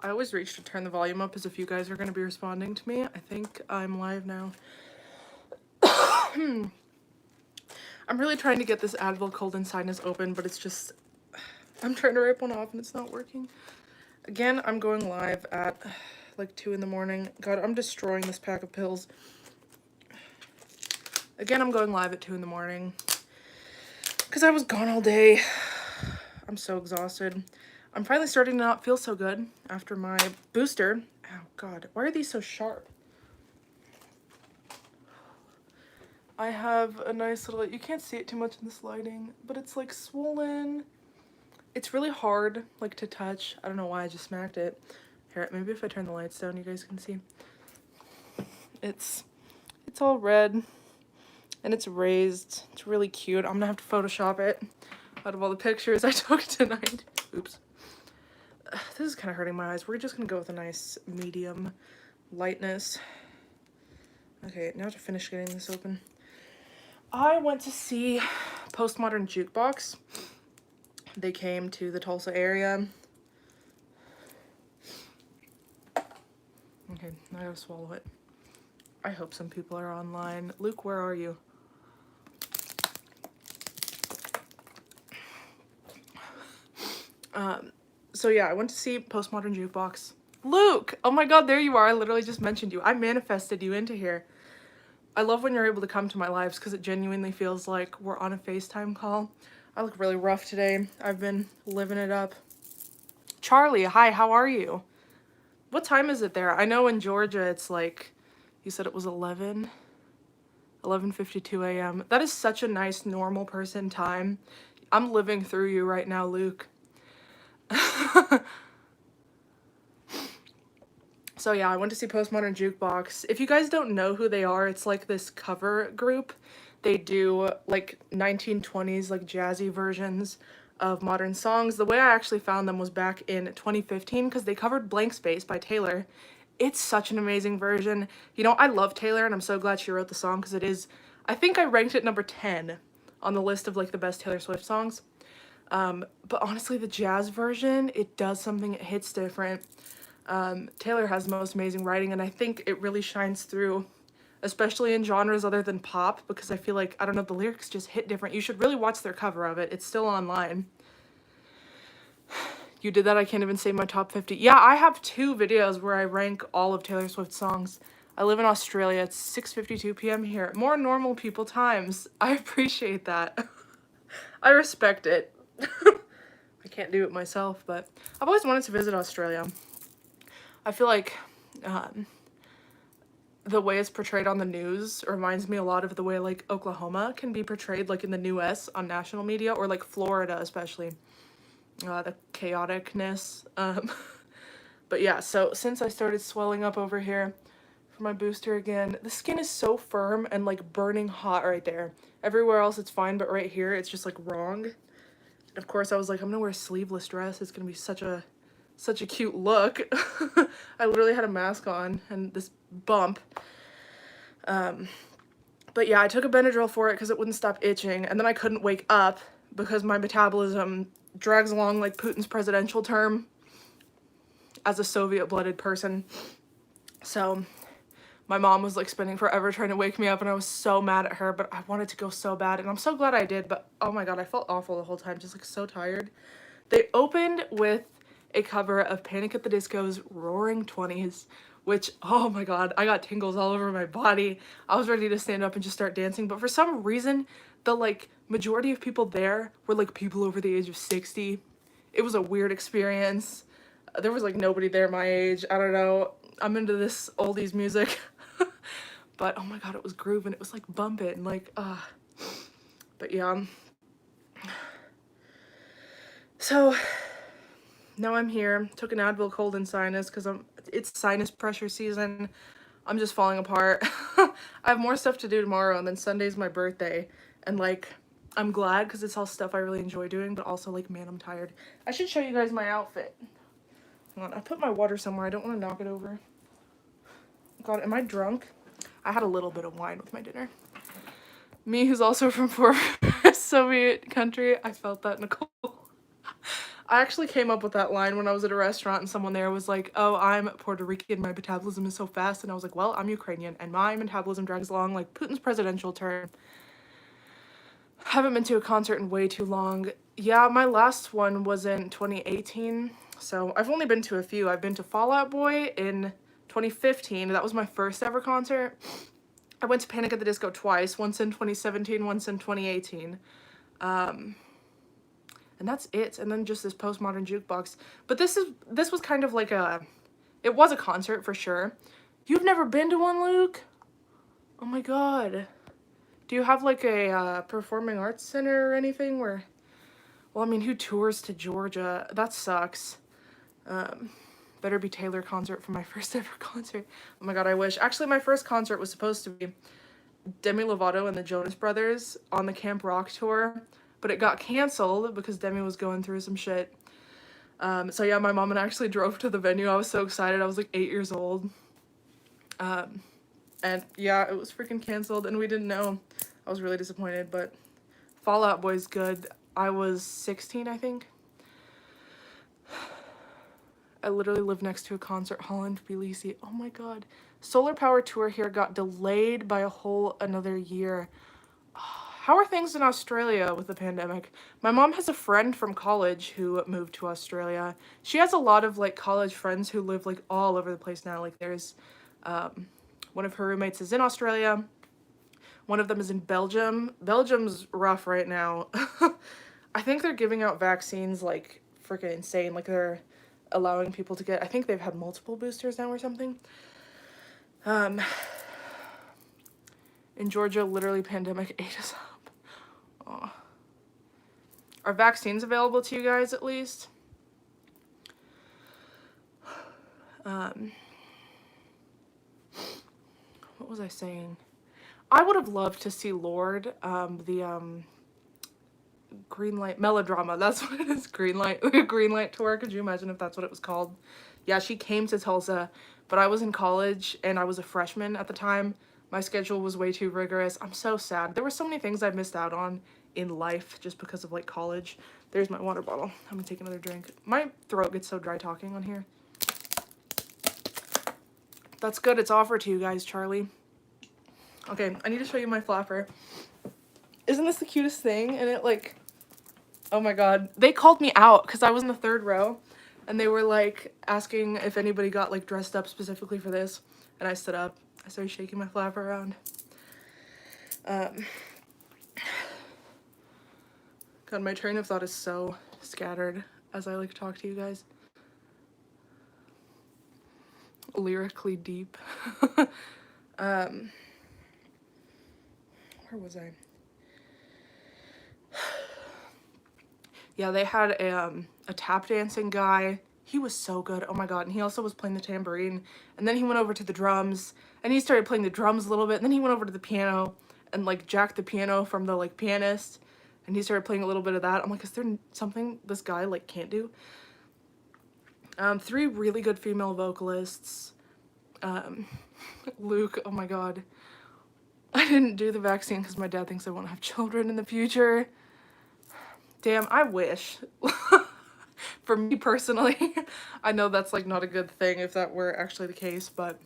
I always reach to turn the volume up as if you guys are going to be responding to me. I think I'm live now. I'm really trying to get this Advil cold and sinus open, but it's just, I'm trying to rip one off and it's not working. Again, I'm going live at like 2 in the morning. God, I'm destroying this pack of pills. Again, I'm going live at 2 in the morning because I was gone all day. I'm so exhausted. I'm finally starting to not feel so good after my booster. Oh God, why are these so sharp? I have a nice little, you can't see it too much in this lighting, but it's like swollen. It's really hard like to touch. I don't know why I just smacked it. Here, maybe if I turn the lights down you guys can see. It's all red and it's raised. It's really cute. I'm gonna have to Photoshop it out of all the pictures I took tonight. Oops. This is kind of hurting my eyes. We're just gonna go with a nice medium lightness. Okay, now to finish getting this open. I went to see Postmodern Jukebox. They came to the Tulsa area. Okay, I gotta swallow it. I hope some people are online. Luke, where are you? So yeah, I went to see Postmodern Jukebox. Luke! Oh my god, there you are. I literally just mentioned you. I manifested you into here. I love when you're able to come to my lives because it genuinely feels like we're on a FaceTime call. I look really rough today. I've been living it up. Charlie, hi, how are you? What time is it there? I know in Georgia it's like, you said it was 11:52 a.m. That is such a nice normal person time. I'm living through you right now, Luke. So yeah, I went to see Postmodern Jukebox. If you guys don't know who they are, it's like this cover group. They do like 1920s like jazzy versions of modern songs. The way I actually found them was back in 2015 because they covered Blank Space by Taylor. It's such an amazing version. You know, I love Taylor and I'm so glad she wrote the song because it is, I think I ranked it number 10 on the list of like the best Taylor Swift songs. But honestly, the jazz version, it does something, it hits different. Taylor has the most amazing writing, and I think it really shines through, especially in genres other than pop, because I feel like, I don't know, the lyrics just hit different. You should really watch their cover of it. It's still online. You did that? I can't even say my top 50. Yeah, I have 2 videos where I rank all of Taylor Swift's songs. I live in Australia. It's 6:52 p.m. here. More normal people times. I appreciate that. I respect it. I can't do it myself, but I've always wanted to visit Australia. I feel like the way it's portrayed on the news reminds me a lot of the way like Oklahoma can be portrayed like in the US on national media, or like Florida especially. The chaoticness. But yeah, so since I started swelling up over here for my booster again, the skin is so firm and like burning hot right there. Everywhere else it's fine, but right here it's just like wrong. And of course I was like, I'm gonna wear a sleeveless dress. It's gonna be such a cute look. I literally had a mask on and this bump. But yeah, I took a Benadryl for it because it wouldn't stop itching, and then I couldn't wake up because my metabolism drags along like Putin's presidential term as a Soviet-blooded person. So my mom was like spending forever trying to wake me up, and I was so mad at her, but I wanted to go so bad, and I'm so glad I did. But oh my god, I felt awful the whole time, just like so tired. They opened with a cover of Panic at the Disco's Roaring 20s, which, oh my god, I got tingles all over my body. I was ready to stand up and just start dancing, but for some reason, the like majority of people there were like people over the age of 60. It was a weird experience. There was like nobody there my age. I don't know. I'm into this oldies music. But oh my god, it was grooving. It was like bumping and like but yeah. So now I'm here. Took an Advil cold and sinus because it's sinus pressure season. I'm just falling apart. I have more stuff to do tomorrow, and then Sunday's my birthday. And like, I'm glad because it's all stuff I really enjoy doing, but also like, man, I'm tired. I should show you guys my outfit. Hang on, I put my water somewhere. I don't want to knock it over. God, am I drunk? I had a little bit of wine with my dinner. Me, who's also from former Soviet country, I felt that, Nicole. I actually came up with that line when I was at a restaurant and someone there was like, oh, I'm Puerto Rican, my metabolism is so fast. And I was like, well, I'm Ukrainian and my metabolism drags along like Putin's presidential term. Haven't been to a concert in way too long. Yeah, my last one was in 2018. So I've only been to a few. I've been to Fall Out Boy in 2015. That was my first ever concert. I went to Panic at the Disco twice, once in 2017, once in 2018. And that's it. And then just this postmodern jukebox. But this was kind of like it was a concert for sure. You've never been to one, Luke? Oh my god. Do you have like a performing arts center or anything where, well, I mean, who tours to Georgia? That sucks. Better be Taylor concert for my first ever concert. Oh my god, I wish. Actually, my first concert was supposed to be Demi Lovato and the Jonas Brothers on the Camp Rock tour, but it got canceled because Demi was going through some shit. So yeah, my mom and I actually drove to the venue. I was so excited. I was like 8 years old. And yeah, it was freaking canceled and we didn't know. I was really disappointed, but Fall Out Boy's good. I was 16, I think. I literally live next to a concert hall in Tbilisi. Oh my god. Solar Power tour here got delayed by a whole another year. How are things in Australia with the pandemic? My mom has a friend from college who moved to Australia. She has a lot of like college friends who live like all over the place now. Like there's one of her roommates is in Australia. One of them is in Belgium. Belgium's rough right now. I think they're giving out vaccines like freaking insane. Like they're allowing people to get, I think they've had multiple boosters now or something. In Georgia, literally pandemic ate us up. Aw. Are vaccines available to you guys at least? What was I saying? I would have loved to see Lorde, the Greenlight melodrama. That's what it is. Greenlight tour. Could you imagine if that's what it was called? Yeah, she came to Tulsa, but I was in college and I was a freshman at the time. My schedule was way too rigorous. I'm so sad. There were so many things I missed out on in life just because of like college. There's my water bottle. I'm gonna take another drink. My throat gets so dry talking on here. That's good. It's offered to you guys, Charlie. Okay, I need to show you my flapper. Isn't this the cutest thing? And it like, oh my god. They called me out because I was in the third row and they were like asking if anybody got like dressed up specifically for this. And I stood up. I started shaking my flapper around. God, my train of thought is so scattered as I like talk to you guys. Lyrically deep. Where was I? Yeah, they had a tap dancing guy. He was so good. Oh my god. And he also was playing the tambourine. And then he went over to the drums. And he started playing the drums a little bit. And then he went over to the piano and like jacked the piano from the like pianist. And he started playing a little bit of that. I'm like, is there something this guy like can't do? 3 really good female vocalists. Luke, oh my god. I didn't do the vaccine because my dad thinks I won't have children in the future. Damn, I wish. For me personally, I know that's like not a good thing if that were actually the case, but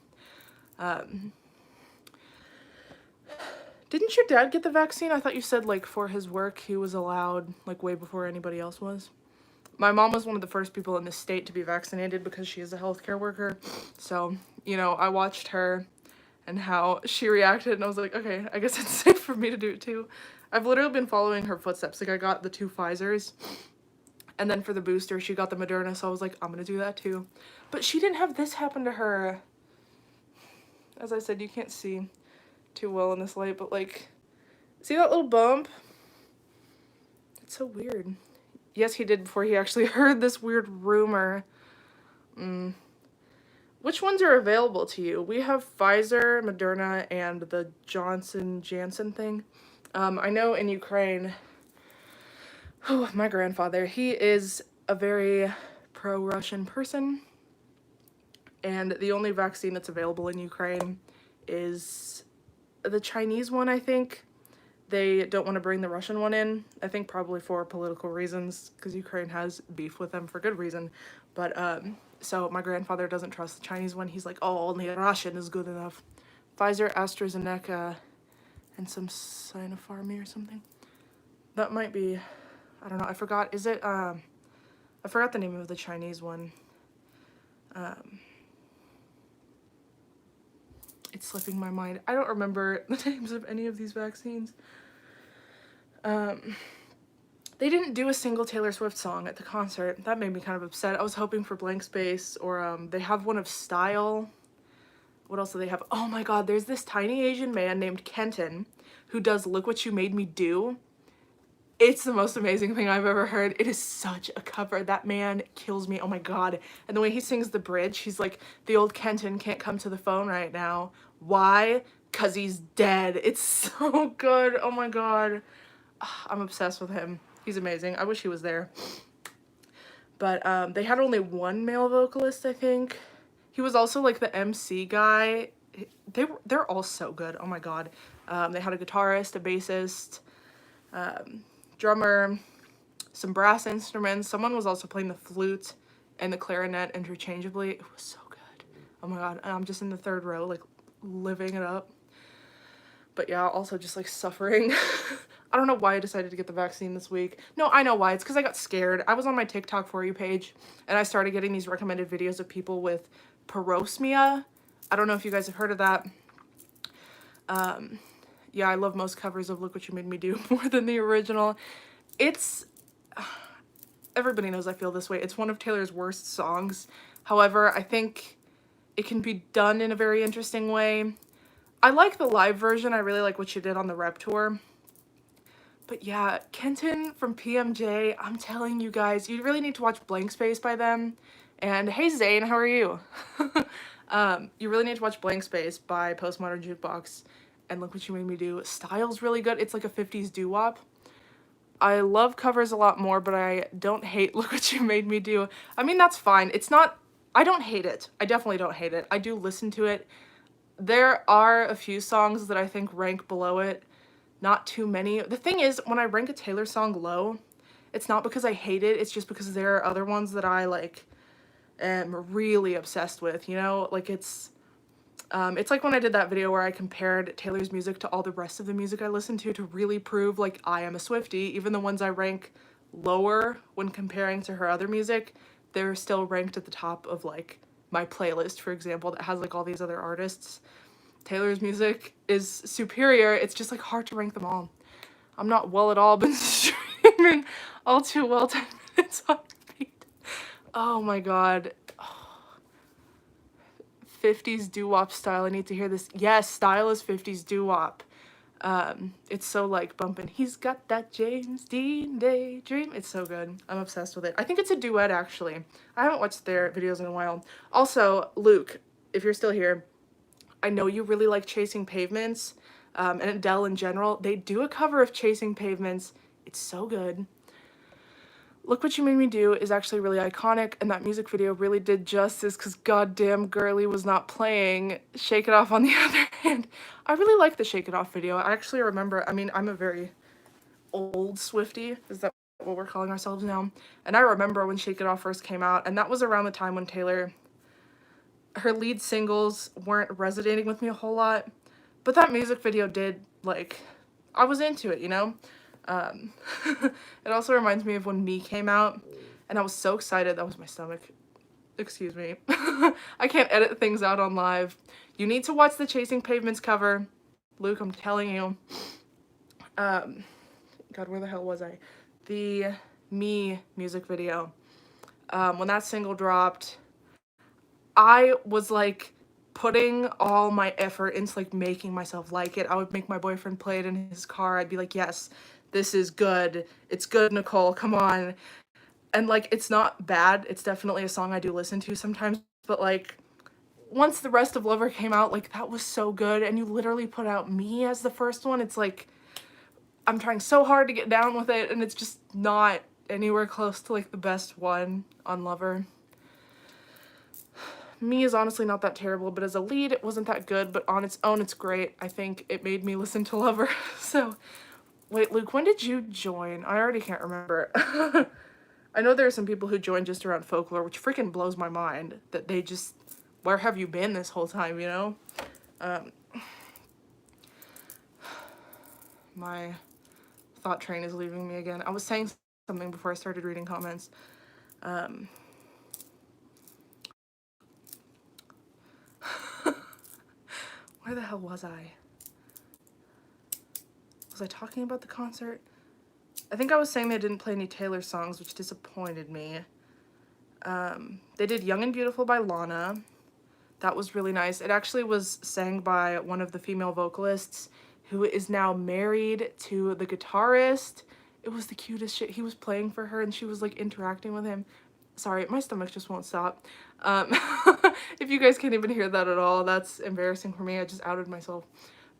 didn't your dad get the vaccine? I thought you said like for his work he was allowed like way before anybody else was. My mom was one of the first people in the state to be vaccinated because she is a healthcare worker. So, you know, I watched her and how she reacted and I was like, okay, I guess it's safe for me to do it too. I've literally been following her footsteps. Like I got the 2 Pfizers and then for the booster she got the Moderna, so I was like, I'm gonna do that too. But she didn't have this happen to her. As I said, you can't see too well in this light, but like, see that little bump? It's so weird. Yes, he did before he actually heard this weird rumor. Which ones are available to you? We have Pfizer, Moderna, and the Janssen thing. I know in Ukraine, my grandfather, he is a very pro-Russian person. And the only vaccine that's available in Ukraine is the Chinese one, I think. they don't want to bring the Russian one in. I think probably for political reasons, because Ukraine has beef with them for good reason. But so my grandfather doesn't trust the Chinese one. He's like, oh, only Russian is good enough. Pfizer, AstraZeneca, and some Sinopharm or something. That might be, I don't know, I forgot. Is it, I forgot the name of the Chinese one. It's slipping my mind. I don't remember the names of any of these vaccines. They didn't do a single Taylor Swift song at the concert. That made me kind of upset. I was hoping for Blank Space, or they have one of Style. What else do they have? Oh my god, there's this tiny Asian man named Kenton who does Look What You Made Me Do. It's the most amazing thing I've ever heard. It is such a cover. That man kills me. Oh my god. And the way he sings the bridge, he's like, the old Kenton can't come to the phone right now. Why? 'Cause he's dead. It's so good. Oh my god. I'm obsessed with him. He's amazing. I wish he was there. But they had only one male vocalist, I think. He was also like the MC guy. They're all so good. Oh my god. They had a guitarist, a bassist, drummer, some brass instruments. Someone was also playing the flute and the clarinet interchangeably. It was so good. Oh my god. And I'm just in the third row, like, living it up. But yeah, also just like suffering. I don't know why I decided to get the vaccine this week. No, I know why. It's because I got scared. I was on my TikTok For You page, and I started getting these recommended videos of people with parosmia. I don't know if you guys have heard of that. Yeah, I love most covers of Look What You Made Me Do more than the original. It's... Everybody knows I feel this way. It's one of Taylor's worst songs. However, I think it can be done in a very interesting way. I like the live version. I really like what she did on the Rep Tour. But yeah, Kenton from PMJ, I'm telling you guys, you really need to watch Blank Space by them. And hey Zane, how are you? You really need to watch Blank Space by Postmodern Jukebox and Look What You Made Me Do. Style's really good. It's like a 50s doo-wop. I love covers a lot more, but I don't hate Look What You Made Me Do. I mean, that's fine. It's not... I don't hate it. I definitely don't hate it. I do listen to it. There are a few songs that I think rank below it. Not too many. The thing is, when I rank a Taylor song low, it's not because I hate it. It's just because there are other ones that I, like, am really obsessed with, you know? Like, it's like when I did that video where I compared Taylor's music to all the rest of the music I listen to really prove, like, I am a Swiftie. Even the ones I rank lower when comparing to her other music, they're still ranked at the top of, like, my playlist, for example, that has, like, all these other artists. Taylor's music is superior. It's just, like, hard to rank them all. I'm not well at all been streaming all too well 10 minutes on repeat. Oh my god. 50s doo-wop style. I need to hear this. Yes, style is 50s doo-wop. It's so like bumping. He's got that James Dean daydream. It's so good. I'm obsessed with it. I think it's a duet, actually. I haven't watched their videos in a while. Also, Luke, if you're still here, I know you really like Chasing Pavements, and Adele in general. They do a cover of Chasing Pavements. It's so good. Look What You Made Me Do is actually really iconic, and that music video really did justice because goddamn Girly was not playing. Shake It Off on the other hand. I really like the Shake It Off video. I actually remember, I mean, I'm a very old Swiftie. Is that what we're calling ourselves now? And I remember when Shake It Off first came out, and that was around the time when Taylor, her lead singles weren't resonating with me a whole lot. But that music video did, like, I was into it, you know? It also reminds me of when Me came out, and I was so excited. That was my stomach. Excuse me. I can't edit things out on live. You need to watch the Chasing Pavements cover. Luke, I'm telling you. God, where the hell was I? The Me music video. When that single dropped, I was like putting all my effort into like making myself like it. I would make my boyfriend play it in his car. I'd be like, yes, this is good. It's good, Nicole, come on. And like, it's not bad. It's definitely a song I do listen to sometimes, but like, once the rest of Lover came out, like, that was so good, and you literally put out Me as the first one. It's like, I'm trying so hard to get down with it, and it's just not anywhere close to like the best one on Lover. Me is honestly not that terrible, but as a lead, it wasn't that good, but on its own, it's great. I think it made me listen to Lover. So Wait, Luke, when did you join? I already can't remember. I know there are some people who joined just around folklore, which freaking blows my mind that they just, where have you been this whole time, you know? My thought train is leaving me again. I was saying something before I started reading comments. Where the hell was I? Was I talking about the concert? I think I was saying they didn't play any Taylor songs, which disappointed me. They did Young and Beautiful by Lana. That was really nice. It actually was sang by one of the female vocalists who is now married to the guitarist. It was the cutest shit. He was playing for her and she was like interacting with him. Sorry, my stomach just won't stop. If you guys can't even hear that at all, that's embarrassing for me. I just outed myself.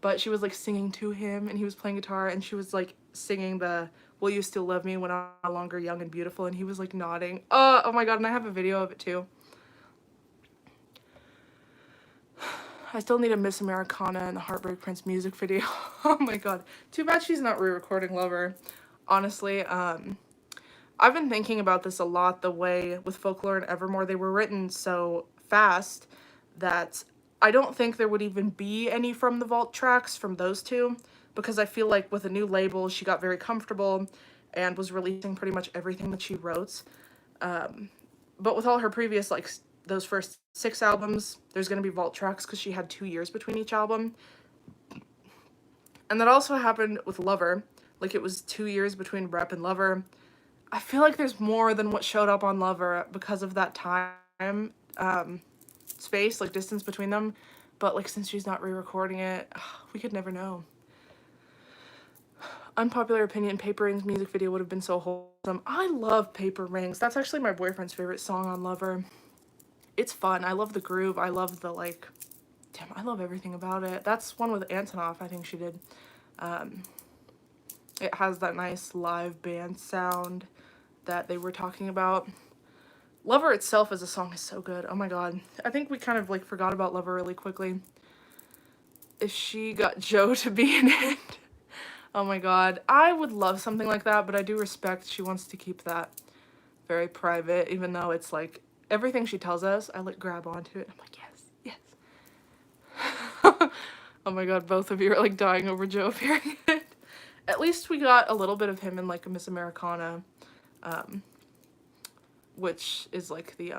But she was like singing to him and he was playing guitar and she was like singing the "Will You Still Love Me When I'm No Longer Young and Beautiful," and he was like nodding. Oh my god, and I have a video of it too. I still need a Miss Americana and the Heartbreak Prince music video. Oh my god. Too bad she's not re-recording Lover. Honestly, I've been thinking about this a lot, the way with Folklore and Evermore they were written so fast that I don't think there would even be any from the vault tracks from those two, because I feel like with a new label she got very comfortable and was releasing pretty much everything that she wrote. But with all her previous, like, those first 6 albums, there's going to be vault tracks because she had 2 years between each album. And that also happened with Lover. Like, it was 2 years between Rep and Lover. I feel like there's more than what showed up on Lover because of that time, space, like, distance between them. But, like, since she's not re-recording it, we could never know. Unpopular opinion, Paper Rings music video would have been so wholesome. I love Paper Rings. That's actually my boyfriend's favorite song on Lover. It's fun. I love the groove. I love the, like, damn, I love everything about it. That's one with Antonoff, I think she did. It has that nice live band sound that they were talking about. Lover itself as a song is so good. Oh my god. I think we kind of, like, forgot about Lover really quickly. If she got Joe to be in it. Oh my god. I would love something like that, but I do respect she wants to keep that very private, even though it's like everything she tells us, I like grab onto it. I'm like, yes, yes. Oh my god, both of you are like dying over Joe appearing in it. At least we got a little bit of him in like a Miss Americana, which is like the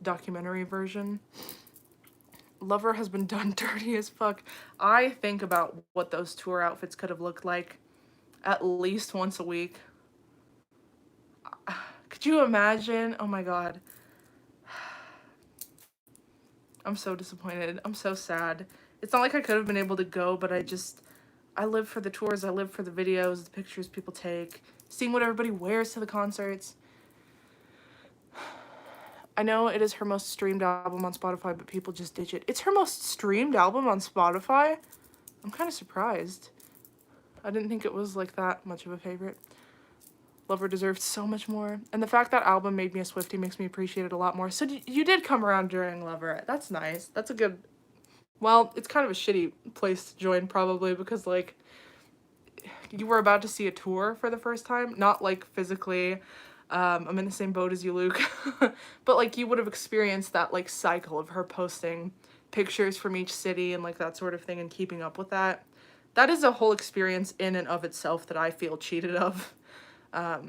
documentary version. Lover has been done dirty as fuck. I think about what those tour outfits could have looked like at least once a week. Could you imagine? Oh my god. I'm so disappointed. I'm so sad. It's not like I could have been able to go, but I live for the tours. I live for the videos, the pictures people take, seeing what everybody wears to the concerts. I know it is her most streamed album on Spotify, but people just ditch it. It's her most streamed album on Spotify? I'm kind of surprised. I didn't think it was like that much of a favorite. Lover deserved so much more. And the fact that album made me a Swiftie makes me appreciate it a lot more. So you did come around during Lover. That's nice. That's a good... Well, it's kind of a shitty place to join probably because, like, you were about to see a tour for the first time. Not, like, physically... I'm in the same boat as you, Luke. But, like, you would have experienced that, like, cycle of her posting pictures from each city and, like, that sort of thing and keeping up with that. That is a whole experience in and of itself that I feel cheated of. I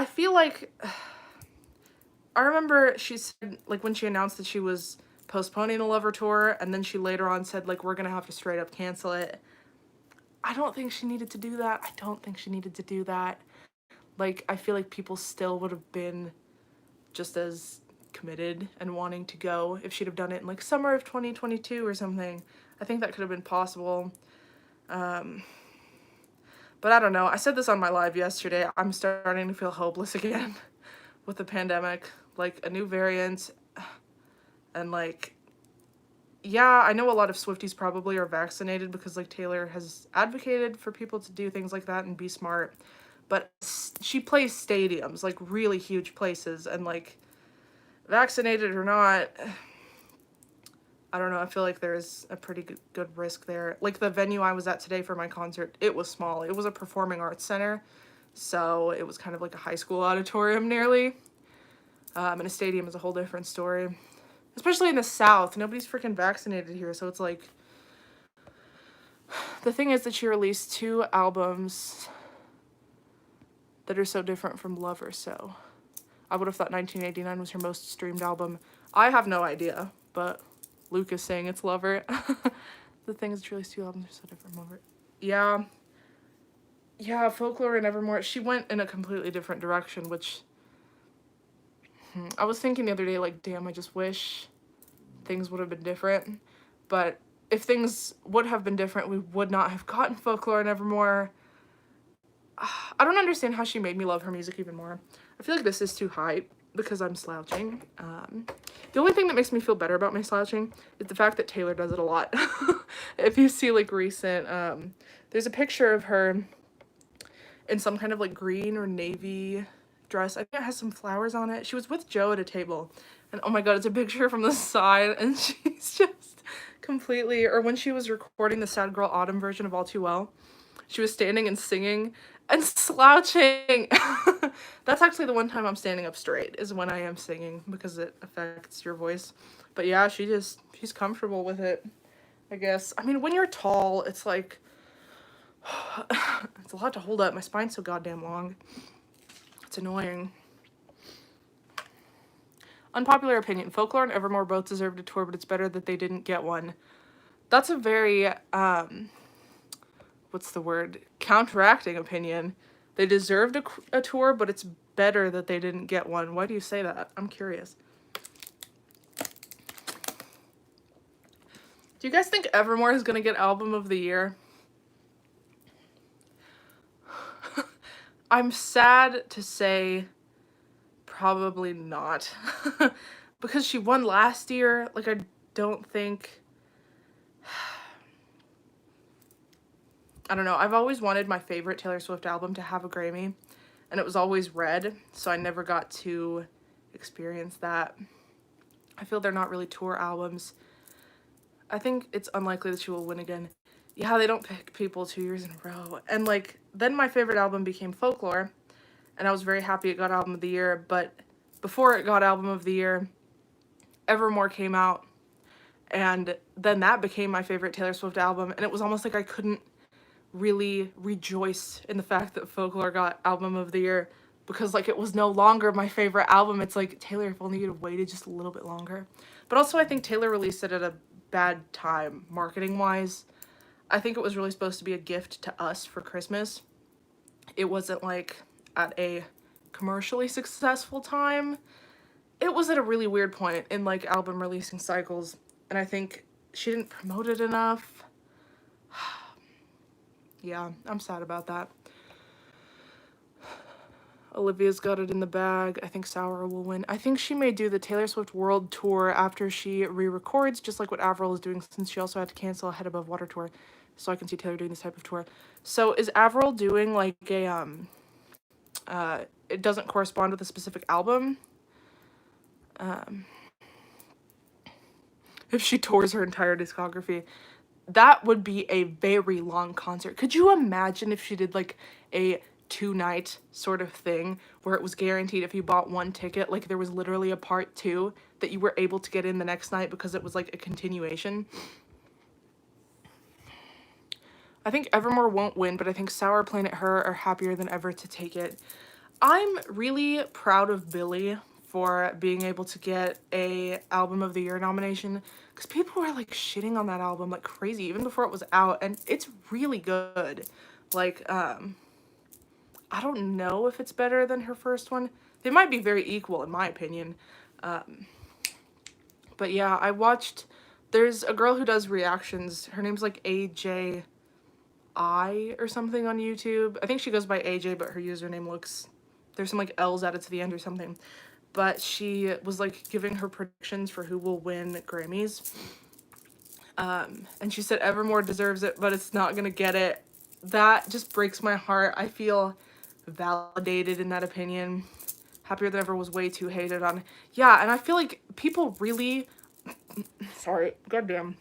feel like... I remember she said, like, when she announced that she was postponing the Lover tour, and then she later on said, like, we're gonna have to straight up cancel it. I don't think she needed to do that. I don't think she needed to do that. Like, I feel like people still would have been just as committed and wanting to go if she'd have done it in, like, summer of 2022 or something. I think that could have been possible. But I don't know. I said this on my live yesterday. I'm starting to feel hopeless again with the pandemic. Like, a new variant. And, like, yeah, I know a lot of Swifties probably are vaccinated because, like, Taylor has advocated for people to do things like that and be smart. But she plays stadiums, like, really huge places, and, like, vaccinated or not, I don't know, I feel like there's a pretty good risk there. Like the venue I was at today for my concert, it was small. It was a performing arts center, so it was kind of like a high school auditorium nearly. And a stadium is a whole different story. Especially in the South, nobody's freaking vaccinated here, so it's like... The thing is that she released 2 albums that are so different from Lover, so... I would have thought 1989 was her most streamed album. I have no idea, but Luke is saying it's Lover. The thing is, she released 2 albums that are so different from Lover. Yeah. Yeah, Folklore and Evermore. She went in a completely different direction, which... I was thinking the other day, like, damn, I just wish things would have been different. But if things would have been different, we would not have gotten Folklore and Evermore. I don't understand how she made me love her music even more. I feel like this is too high because I'm slouching. The only thing that makes me feel better about my slouching is the fact that Taylor does it a lot. If you see, like, recent, there's a picture of her in some kind of, like, green or navy dress. I think it has some flowers on it. She was with Joe at a table, and oh my god, it's a picture from the side, and she's just completely... Or when she was recording the Sad Girl Autumn version of All Too Well, she was standing and singing and slouching. That's actually the one time I'm standing up straight, is when I am singing, because it affects your voice. But yeah, she's comfortable with it, I guess. I mean, when you're tall, it's like... it's a lot to hold up. My spine's so goddamn long. It's annoying. Unpopular opinion. Folklore and Evermore both deserved a tour, but it's better that they didn't get one. That's a very, what's the word? Counteracting opinion. They deserved a tour, but it's better that they didn't get one. Why do you say that? I'm curious. Do you guys think Evermore is going to get Album of the Year? I'm sad to say probably not. Because she won last year. Like, I don't think... I don't know. I've always wanted my favorite Taylor Swift album to have a Grammy. And it was always Red. So I never got to experience that. I feel they're not really tour albums. I think it's unlikely that she will win again. Yeah, they don't pick people 2 years in a row. And, like, then my favorite album became Folklore. And I was very happy it got Album of the Year. But before it got Album of the Year, Evermore came out. And then that became my favorite Taylor Swift album. And it was almost like I couldn't really rejoice in the fact that Folklore got Album of the Year. Because, like, it was no longer my favorite album. It's like, Taylor, if only you'd have waited just a little bit longer. But also, I think Taylor released it at a bad time, marketing-wise. I think it was really supposed to be a gift to us for Christmas. It wasn't, like, at a commercially successful time. It was at a really weird point in, like, album releasing cycles. And I think she didn't promote it enough. Yeah, I'm sad about that. Olivia's got it in the bag. I think Sour will win. I think she may do the Taylor Swift World Tour after she re-records, just like what Avril is doing, since she also had to cancel a Head Above Water tour. So I can see Taylor doing this type of tour. So is Avril doing like a, it doesn't correspond with a specific album? If she tours her entire discography, that would be a very long concert. Could you imagine if she did like a 2-night sort of thing where it was guaranteed if you bought one ticket, like there was literally a part 2 that you were able to get in the next night because it was like a continuation? I think Evermore won't win, but I think Sour, Planet Her are happier than ever to take it. I'm really proud of Billie for being able to get a Album of the Year nomination, because people were like shitting on that album like crazy even before it was out, and it's really good. Like, I don't know if it's better than her first one. They might be very equal in my opinion. But yeah, I watched, there's a girl who does reactions. Her name's like AJ or something on YouTube. I think she goes by AJ, but her username looks, there's some like L's added to the end or something. But she was like giving her predictions for who will win Grammys. And she said Evermore deserves it, but it's not gonna get it. That just breaks my heart. I feel validated in that opinion. Happier Than Ever was way too hated on. Yeah, and I feel like people really Sorry, goddamn.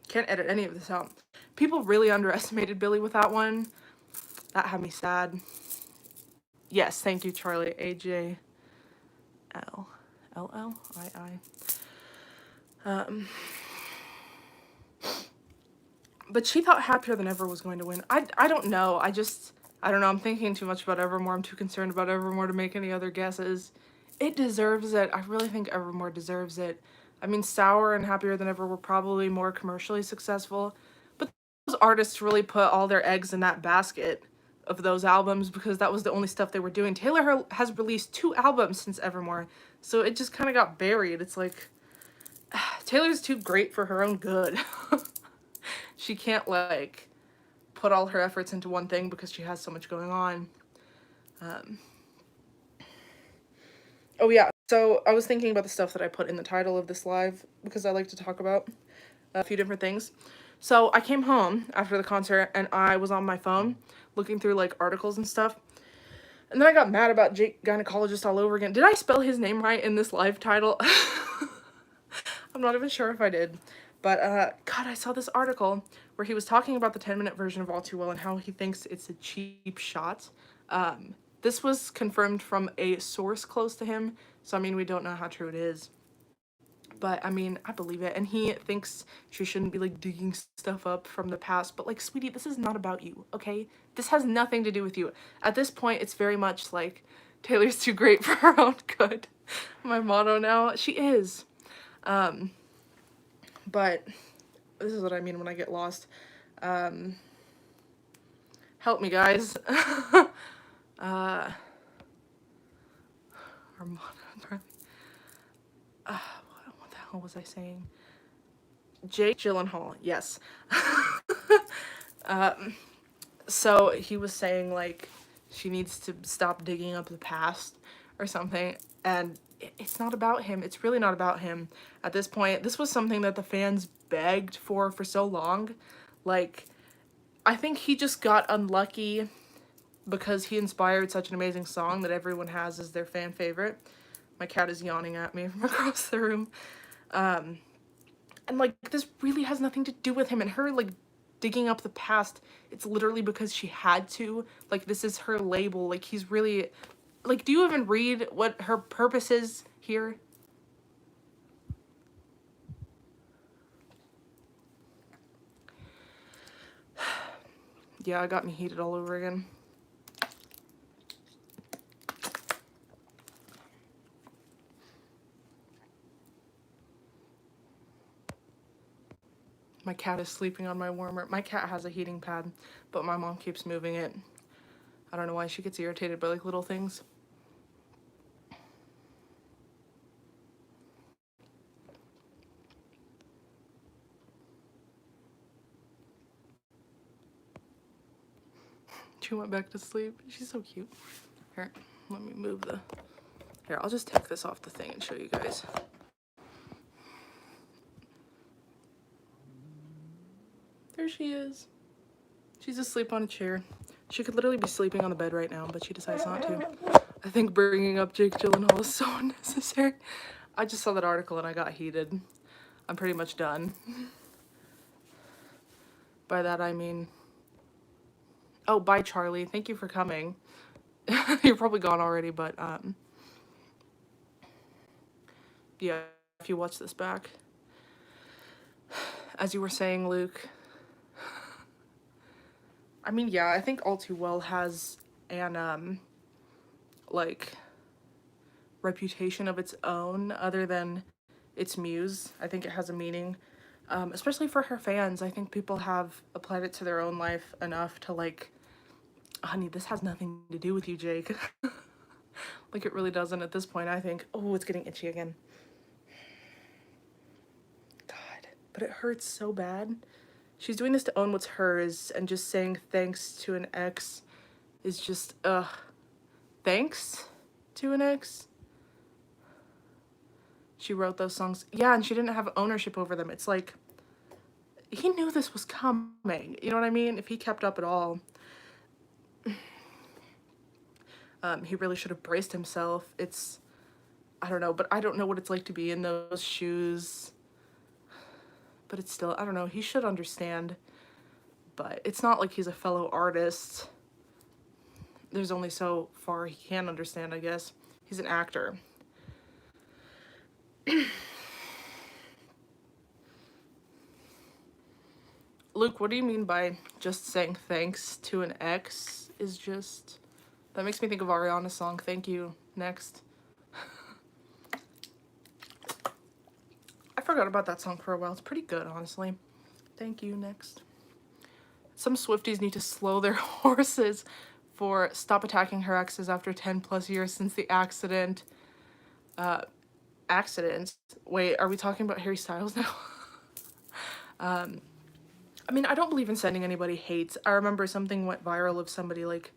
Can't edit any of this out. People really underestimated Billy with that one. That had me sad. Yes, thank you, Charlie. AJL. LLII. But she thought Happier Than Ever was going to win. I don't know. I don't know. I'm thinking too much about Evermore. I'm too concerned about Evermore to make any other guesses. It deserves it. I really think Evermore deserves it. I mean, Sour and Happier Than Ever were probably more commercially successful, but those artists really put all their eggs in that basket of those albums because that was the only stuff they were doing. Taylor has released 2 albums since Evermore, so it just kind of got buried. It's like, Taylor's too great for her own good. She can't, like, put all her efforts into one thing because she has so much going on. Oh yeah, so I was thinking about the stuff that I put in the title of this live because I like to talk about a few different things. So I came home after the concert and I was on my phone looking through like articles and stuff. And then I got mad about Jake Gynecologist all over again. Did I spell his name right in this live title? I'm not even sure if I did. But, God, I saw this article where he was talking about the 10-minute version of All Too Well and how he thinks it's a cheap shot. This was confirmed from a source close to him, so, I mean, we don't know how true it is. But, I mean, I believe it. And he thinks she shouldn't be, like, digging stuff up from the past. But, like, sweetie, this is not about you, okay? This has nothing to do with you. At this point, it's very much like, Taylor's too great for her own good. My motto now. She is. But this is what I mean when I get lost. Help me, guys. Armada. What the hell was I saying? Jake Gyllenhaal, yes. So he was saying, like, she needs to stop digging up the past or something, and it's not about him. It's really not about him at this point. This was something that the fans begged for so long. Like, I think he just got unlucky because he inspired such an amazing song that everyone has as their fan favorite. My cat is yawning at me from across the room. And, like, this really has nothing to do with him and her, like, digging up the past. It's literally because she had to. Like, this is her label. Like, he's really... Like, do you even read what her purpose is here? Yeah, it got me heated all over again. My cat is sleeping on my warmer. My cat has a heating pad, but my mom keeps moving it. I don't know why she gets irritated by, like, little things. She went back to sleep. She's so cute. Here, let me move the... Here, I'll just take this off the thing and show you guys. There she is. She's asleep on a chair. She could literally be sleeping on the bed right now, but she decides not to. I think bringing up Jake Gyllenhaal is so unnecessary. I just saw that article and I got heated. I'm pretty much done. By that I mean... Oh, bye, Charlie. Thank you for coming. You're probably gone already, but, yeah, if you watch this back. As you were saying, Luke... I mean, yeah, I think All Too Well has an, like, reputation of its own other than its muse. I think it has a meaning, especially for her fans. I think people have applied it to their own life enough to, like, honey, this has nothing to do with you, Jake. Like, it really doesn't at this point, I think. Oh, it's getting itchy again. God, but it hurts so bad. She's doing this to own what's hers, and just saying thanks to an ex is just, thanks to an ex? She wrote those songs. Yeah, and she didn't have ownership over them. It's like, he knew this was coming. You know what I mean? If he kept up at all. He really should have braced himself. It's, I don't know, but I don't know what it's like to be in those shoes. but it's still, I don't know, he should understand, but it's not like he's a fellow artist. There's only so far he can understand, I guess. He's an actor. Luke, what do you mean by just saying thanks to an ex is just... That makes me think of Ariana's song, Thank You, Next. I forgot about that song for a while. It's pretty good, honestly. Thank You, Next. Some Swifties need to slow their horses for stop attacking her exes after 10 plus years since the accident. Accidents? Wait, are we talking about Harry Styles now? I mean, I don't believe in sending anybody hate. I remember something went viral of somebody, like,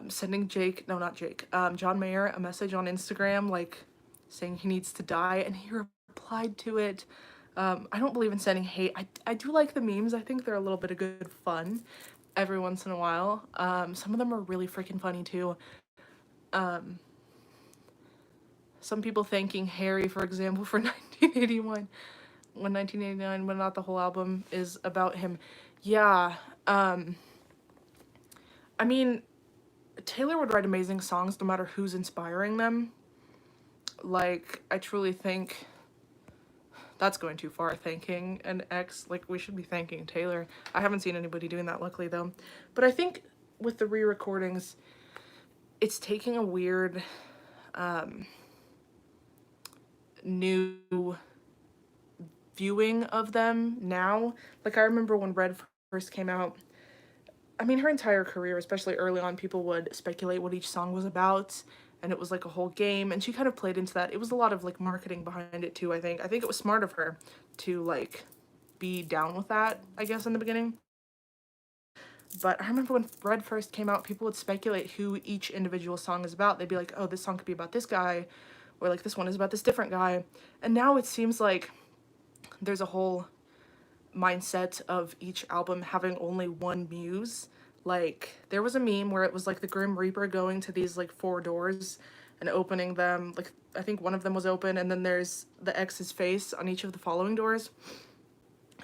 sending John Mayer a message on Instagram, like, saying he needs to die, and he replied to it. I don't believe in sending hate. I do like the memes. I think they're a little bit of good fun every once in a while. Some of them are really freaking funny, too. Some people thanking Harry, for example, for 1981. When 1989, when not the whole album is about him. Yeah, I mean, Taylor would write amazing songs no matter who's inspiring them. Like, I truly think that's going too far, thanking an ex. Like, we should be thanking Taylor. I haven't seen anybody doing that, luckily, though. But I think with the re-recordings, it's taking a weird, new viewing of them now. Like, I remember when Red first came out, I mean, her entire career, especially early on, people would speculate what each song was about, and it was like a whole game, and she kind of played into that. It was a lot of like marketing behind it too, I think. I think it was smart of her to like be down with that, I guess, in the beginning. But I remember when Red first came out, people would speculate who each individual song is about. They'd be like, oh, this song could be about this guy, or like this one is about this different guy. And now it seems like there's a whole mindset of each album having only one muse. Like, there was a meme where it was like the Grim Reaper going to these like 4 doors and opening them. Like, I think one of them was open, and then there's the ex's face on each of the following doors.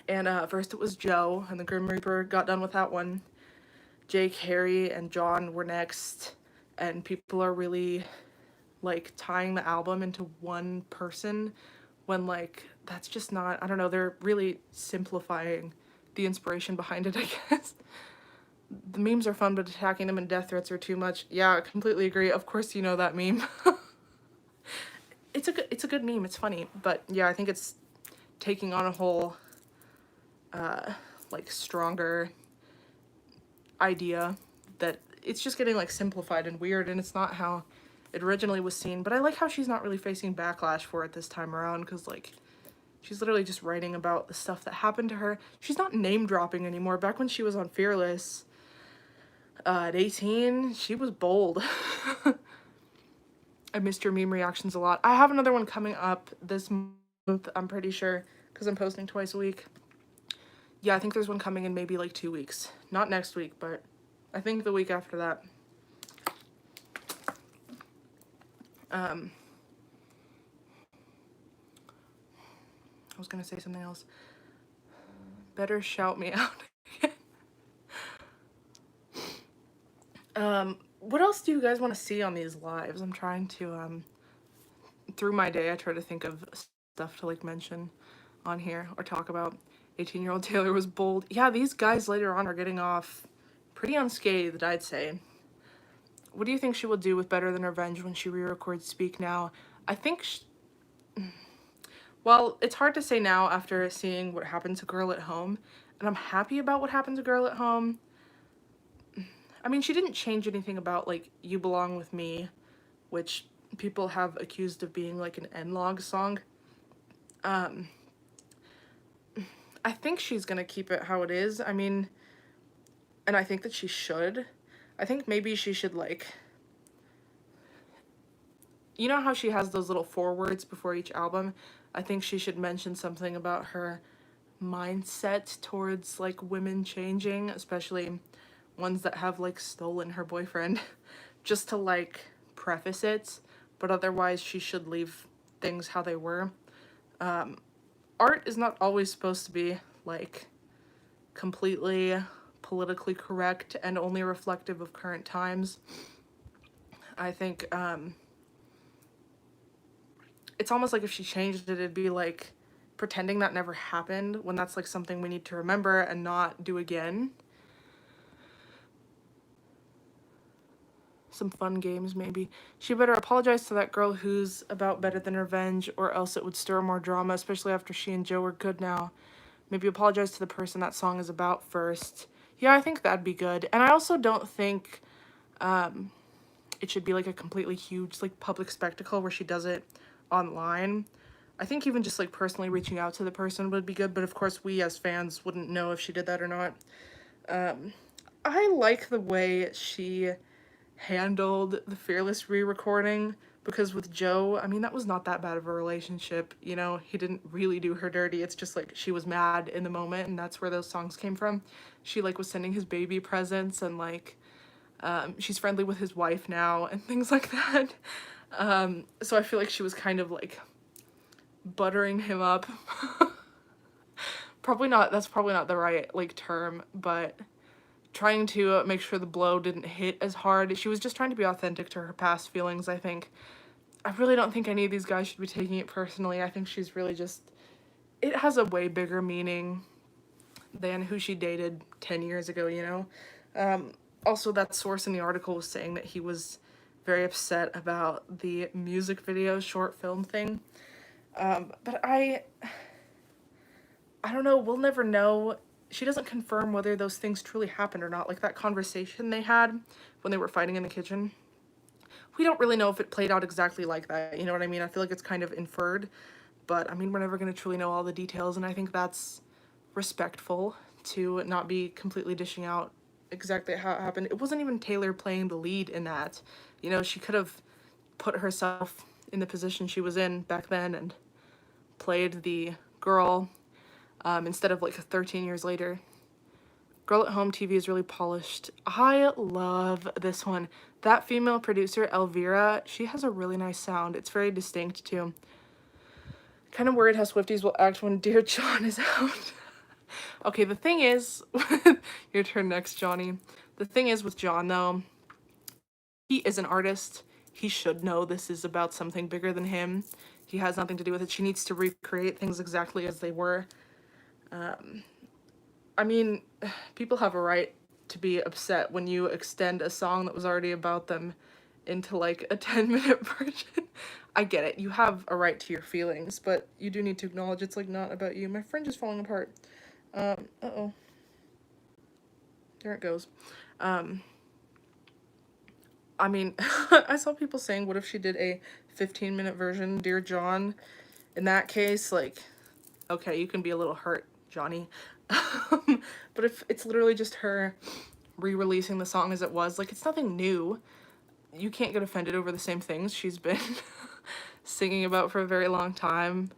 And first it was Joe, and the Grim Reaper got done with that one. Jake, Harry, and John were next, and people are really like tying the album into one person when like that's just not, I don't know, they're really simplifying the inspiration behind it, I guess. The memes are fun, but attacking them and death threats are too much. Yeah, I completely agree. Of course you know that meme. It's a good meme. It's funny, but yeah, I think it's taking on a whole like stronger idea that it's just getting like simplified and weird, and it's not how it originally was seen. But I like how she's not really facing backlash for it this time around, because like she's literally just writing about the stuff that happened to her. She's not name dropping anymore. Back when she was on Fearless at 18, she was bold. I missed your meme reactions a lot. I have another one coming up this month, I'm pretty sure, because I'm posting twice a week. Yeah, I think there's one coming in maybe like 2 weeks. Not next week, but I think the week after that. I was gonna say something else. Better shout me out. What else do you guys want to see on these lives? I'm trying to, through my day, I try to think of stuff to like mention on here or talk about. 18-year-old Taylor was bold. Yeah, these guys later on are getting off pretty unscathed, I'd say. What do you think she will do with Better Than Revenge when she re-records Speak Now? I think well, it's hard to say now after seeing what happened to Girl at Home, and I'm happy about what happened to Girl at Home. I mean, she didn't change anything about, like, You Belong With Me, which people have accused of being, like, an N-Log song. I think she's gonna keep it how it is. I mean, and I think that she should. I think maybe she should, like... You know how she has those little forewords before each album? I think she should mention something about her mindset towards, like, women changing, especially ones that have like stolen her boyfriend, just to like preface it. But otherwise she should leave things how they were. art is not always supposed to be like completely politically correct and only reflective of current times. I think it's almost like if she changed it, it'd be like pretending that never happened, when that's like something we need to remember and not do again. Some fun games, maybe. She better apologize to that girl who's about better than revenge, or else it would stir more drama, especially after she and Joe are good now. Maybe apologize to the person that song is about first. Yeah, I think that'd be good. And I also don't think it should be like a completely huge like public spectacle where she does it online. I think even just like personally reaching out to the person would be good, but of course we as fans wouldn't know if she did that or not. I like the way she handled the Fearless re-recording, because with Joe, I mean, that was not that bad of a relationship, you know. He didn't really do her dirty. It's just like she was mad in the moment, and that's where those songs came from. She like was sending his baby presents, and like she's friendly with his wife now and things like that. So I feel like she was kind of like buttering him up. That's probably not the right like term, but trying to make sure the blow didn't hit as hard. She was just trying to be authentic to her past feelings, I think. I really don't think any of these guys should be taking it personally. I think she's really just, it has a way bigger meaning than who she dated 10 years ago, you know? Also, that source in the article was saying that he was very upset about the music video short film thing. But I don't know, we'll never know. She doesn't confirm whether those things truly happened or not. Like that conversation they had when they were fighting in the kitchen. We don't really know if it played out exactly like that, you know what I mean? I feel like it's kind of inferred, but I mean, we're never going to truly know all the details, and I think that's respectful to not be completely dishing out exactly how it happened. It wasn't even Taylor playing the lead in that. You know, she could have put herself in the position she was in back then and played the girl instead of like 13 years later. Girl at Home TV is really polished. I love this one. That female producer, Elvira, she has a really nice sound. It's very distinct too. Kind of worried how Swifties will act when Dear John is out. Okay, the thing is, your turn next, Johnny. The thing is with John though, he is an artist. He should know this is about something bigger than him. He has nothing to do with it. She needs to recreate things exactly as they were. I mean, people have a right to be upset when you extend a song that was already about them into like a 10-minute version. I get it. You have a right to your feelings, but you do need to acknowledge it's like not about you. My fringe is falling apart. Uh-oh. There it goes. I mean, I saw people saying, what if she did a 15-minute version, Dear John? In that case, like, okay, you can be a little hurt, Johnny. But if it's literally just her re-releasing the song as it was, like, it's nothing new. You can't get offended over the same things she's been singing about for a very long time.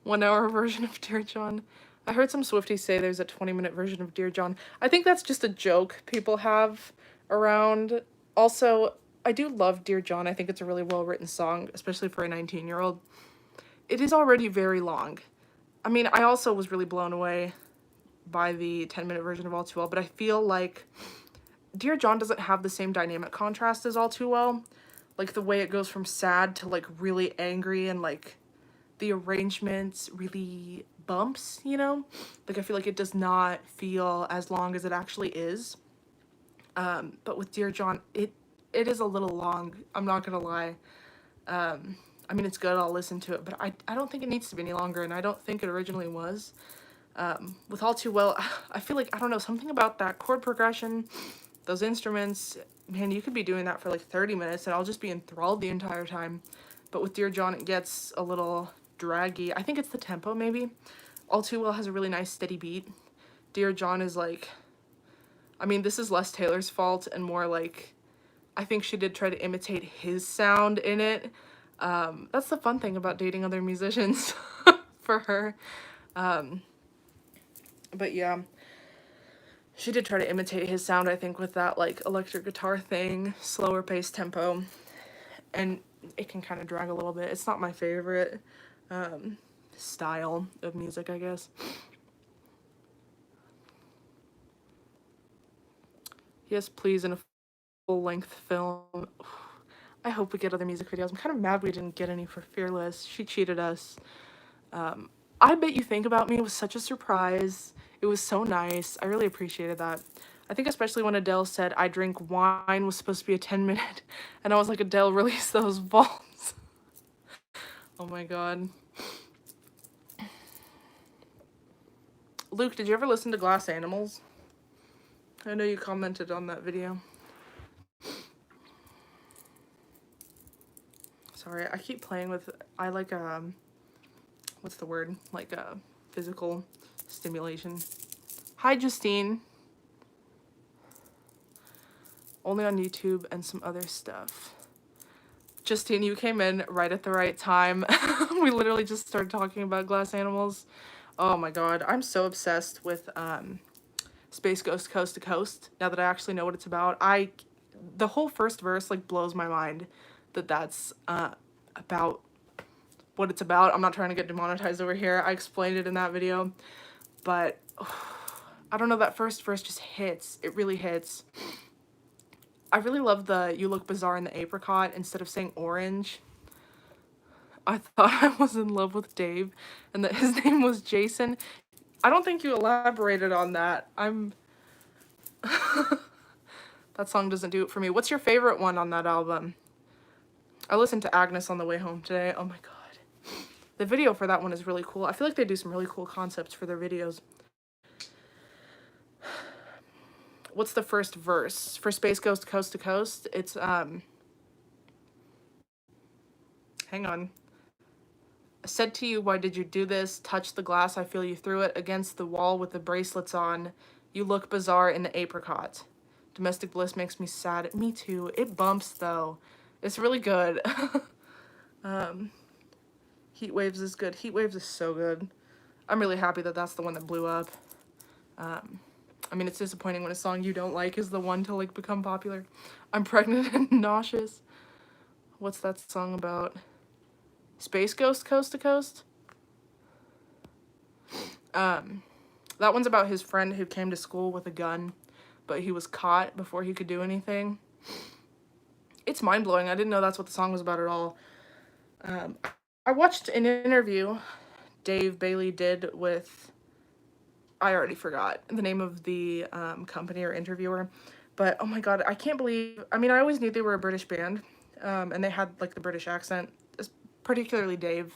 1 hour version of Dear John. I heard some Swifties say there's a 20-minute version of Dear John. I think that's just a joke people have around. Also, I do love Dear John. I think it's a really well-written song, especially for a 19-year-old. It is already very long. I mean, I also was really blown away by the 10-minute version of All Too Well, but I feel like Dear John doesn't have the same dynamic contrast as All Too Well. Like, the way it goes from sad to, like, really angry, and, like, the arrangements really bumps, you know? Like, I feel like it does not feel as long as it actually is. But with Dear John, it is a little long. I'm not gonna lie. I mean, it's good, I'll listen to it, but I don't think it needs to be any longer, and I don't think it originally was. With All Too Well, I feel like, I don't know, something about that chord progression, those instruments, man, you could be doing that for like 30 minutes, and I'll just be enthralled the entire time. But with Dear John, it gets a little draggy. I think it's the tempo, maybe. All Too Well has a really nice steady beat. Dear John is like, I mean, this is less Taylor's fault and more like, I think she did try to imitate his sound in it. That's the fun thing about dating other musicians for her. But yeah, she did try to imitate his sound, I think, with that like electric guitar thing, slower paced tempo, and it can kind of drag a little bit. It's not my favorite. style of music, I guess. Yes, please, in a full-length film. I hope we get other music videos. I'm kind of mad we didn't get any for Fearless. She cheated us. I Bet You Think About Me was such a surprise. It was so nice. I really appreciated that. I think especially when Adele said I Drink Wine was supposed to be a 10-minute, and I was like, Adele, release those balls. Oh my god. Luke, did you ever listen to Glass Animals? I know you commented on that video. Sorry, I keep playing with, I like, what's the word? Like, physical stimulation. Hi, Justine. Only on YouTube and some other stuff. Justine, you came in right at the right time. We literally just started talking about Glass Animals. Oh my god, I'm so obsessed with Space Ghost Coast to Coast now that I actually know what it's about. The whole first verse like blows my mind that that's about what it's about. I'm not trying to get demonetized over here. I explained it in that video, but I don't know, that first verse just hits. It really hits. I really love the "You look bizarre in the apricot" instead of saying orange. I thought I was in love with Dave and that his name was Jason. I don't think you elaborated on that. That song doesn't do it for me. What's your favorite one on that album? I listened to Agnes on the way home today. Oh my god. The video for that one is really cool. I feel like they do some really cool concepts for their videos. What's the first verse? For Space Ghost Coast to Coast, it's, hang on. I said to you, why did you do this? Touch the glass, I feel you through it. Against the wall with the bracelets on. You look bizarre in the apricot. Domestic bliss makes me sad. Me too. It bumps, though. It's really good. Heat Waves is good. Heat Waves is so good. I'm really happy that that's the one that blew up. I mean, it's disappointing when a song you don't like is the one to, like, become popular. I'm pregnant and nauseous. What's that song about? Space Ghost Coast to Coast? That one's about his friend who came to school with a gun, but he was caught before he could do anything. It's mind-blowing. I didn't know that's what the song was about at all. I watched an interview Dave Bailey did with, I already forgot the name of the company or interviewer, but oh my god, I can't believe, I mean, I always knew they were a British band, and they had like the British accent, particularly Dave,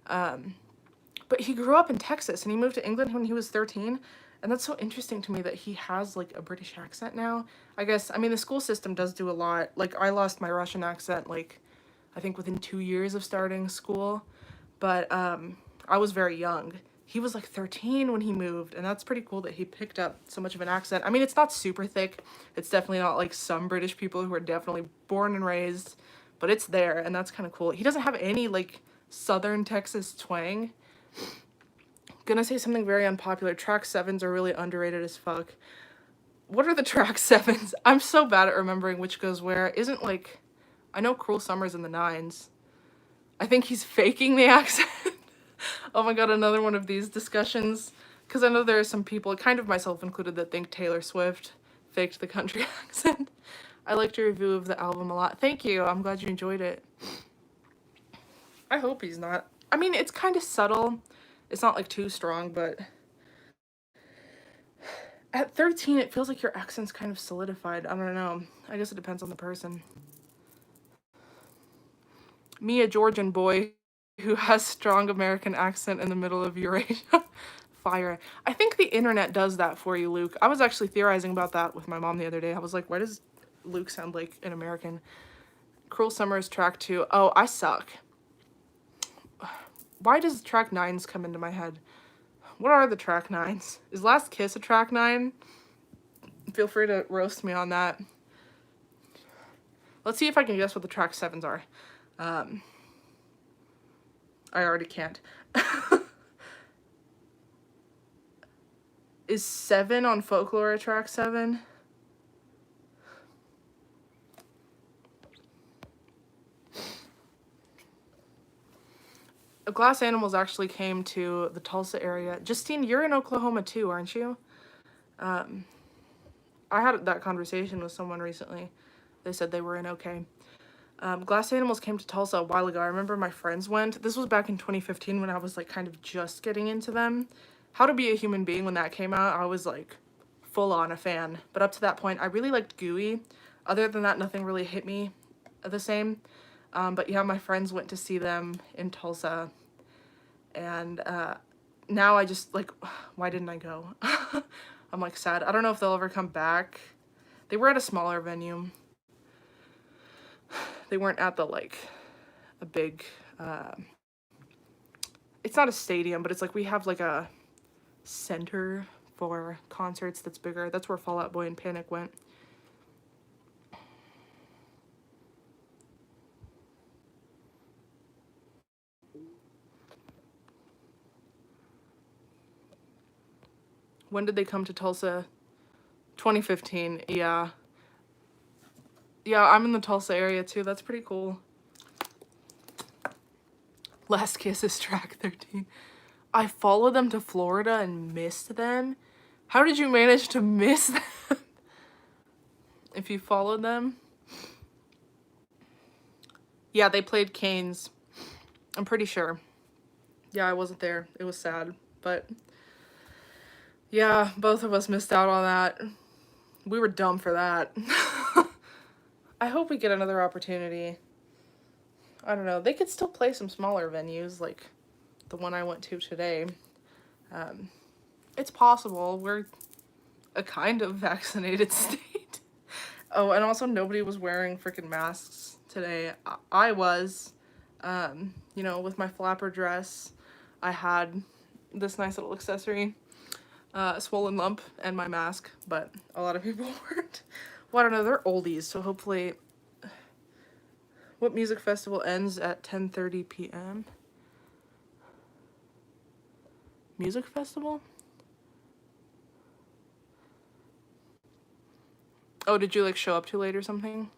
but he grew up in Texas and he moved to England when he was 13, and that's so interesting to me that he has like a British accent now. I guess, I mean, the school system does do a lot. Like, I lost my Russian accent like I think within 2 years of starting school, but I was very young. He was like 13 when he moved, and that's pretty cool that he picked up so much of an accent. I mean, it's not super thick. It's definitely not like some British people who are definitely born and raised, but it's there, and that's kind of cool. He doesn't have any like Southern Texas twang. Gonna say something very unpopular. Track 7s are really underrated as fuck. What are the track 7s? I'm so bad at remembering which goes where. Isn't like, I know Cruel Summer's in the 9s. I think he's faking the accent. Oh my god, another one of these discussions. Because I know there are some people, kind of myself included, that think Taylor Swift faked the country accent. I liked your review of the album a lot. Thank you. I'm glad you enjoyed it. I hope he's not. I mean, it's kind of subtle. It's not like too strong, but at 13, it feels like your accent's kind of solidified. I don't know. I guess it depends on the person. Me, a Georgian boy who has strong American accent in the middle of Eurasia. Fire. I think the internet does that for you, Luke. I was actually theorizing about that with my mom the other day. I was like, why does Luke sound like an American? Cruel Summer is track 2. Oh, I suck. Why does track 9s come into my head? What are the track 9s? Is Last Kiss a track 9? Feel free to roast me on that. Let's see if I can guess what the track 7s are. I already can't. Is 7 on Folklore a track 7? Glass Animals actually came to the Tulsa area. Justine, you're in Oklahoma too, aren't you? Um, I had that conversation with someone recently. They said they were in OK. Glass Animals came to Tulsa a while ago. I remember my friends went. This was back in 2015 when I was like kind of just getting into them. How to Be a Human Being, when that came out, I was like full on a fan. But up to that point, I really liked Gooey. Other than that, nothing really hit me the same. But yeah, my friends went to see them in Tulsa. And now I just like, why didn't I go? I'm like sad. I don't know if they'll ever come back. They were at a smaller venue. They weren't at the like a big it's not a stadium, but it's like we have like a center for concerts that's bigger. That's where Fall Out Boy and Panic went. When did they come to Tulsa? 2015. Yeah. Yeah, I'm in the Tulsa area too. That's pretty cool. Last Kisses, track 13. I followed them to Florida and missed them. How did you manage to miss them? If you followed them? Yeah, they played Canes. I'm pretty sure. Yeah, I wasn't there. It was sad. But yeah, both of us missed out on that. We were dumb for that. I hope we get another opportunity. I don't know. They could still play some smaller venues like the one I went to today. It's possible. We're a kind of vaccinated state. Oh, and also nobody was wearing freaking masks today. I was, you know, with my flapper dress. I had this nice little accessory, swollen lump, and my mask, but a lot of people weren't. Well, I don't know, they're oldies, so hopefully... What music festival ends at 10:30 p.m.? Music festival? Oh, did you like show up too late or something?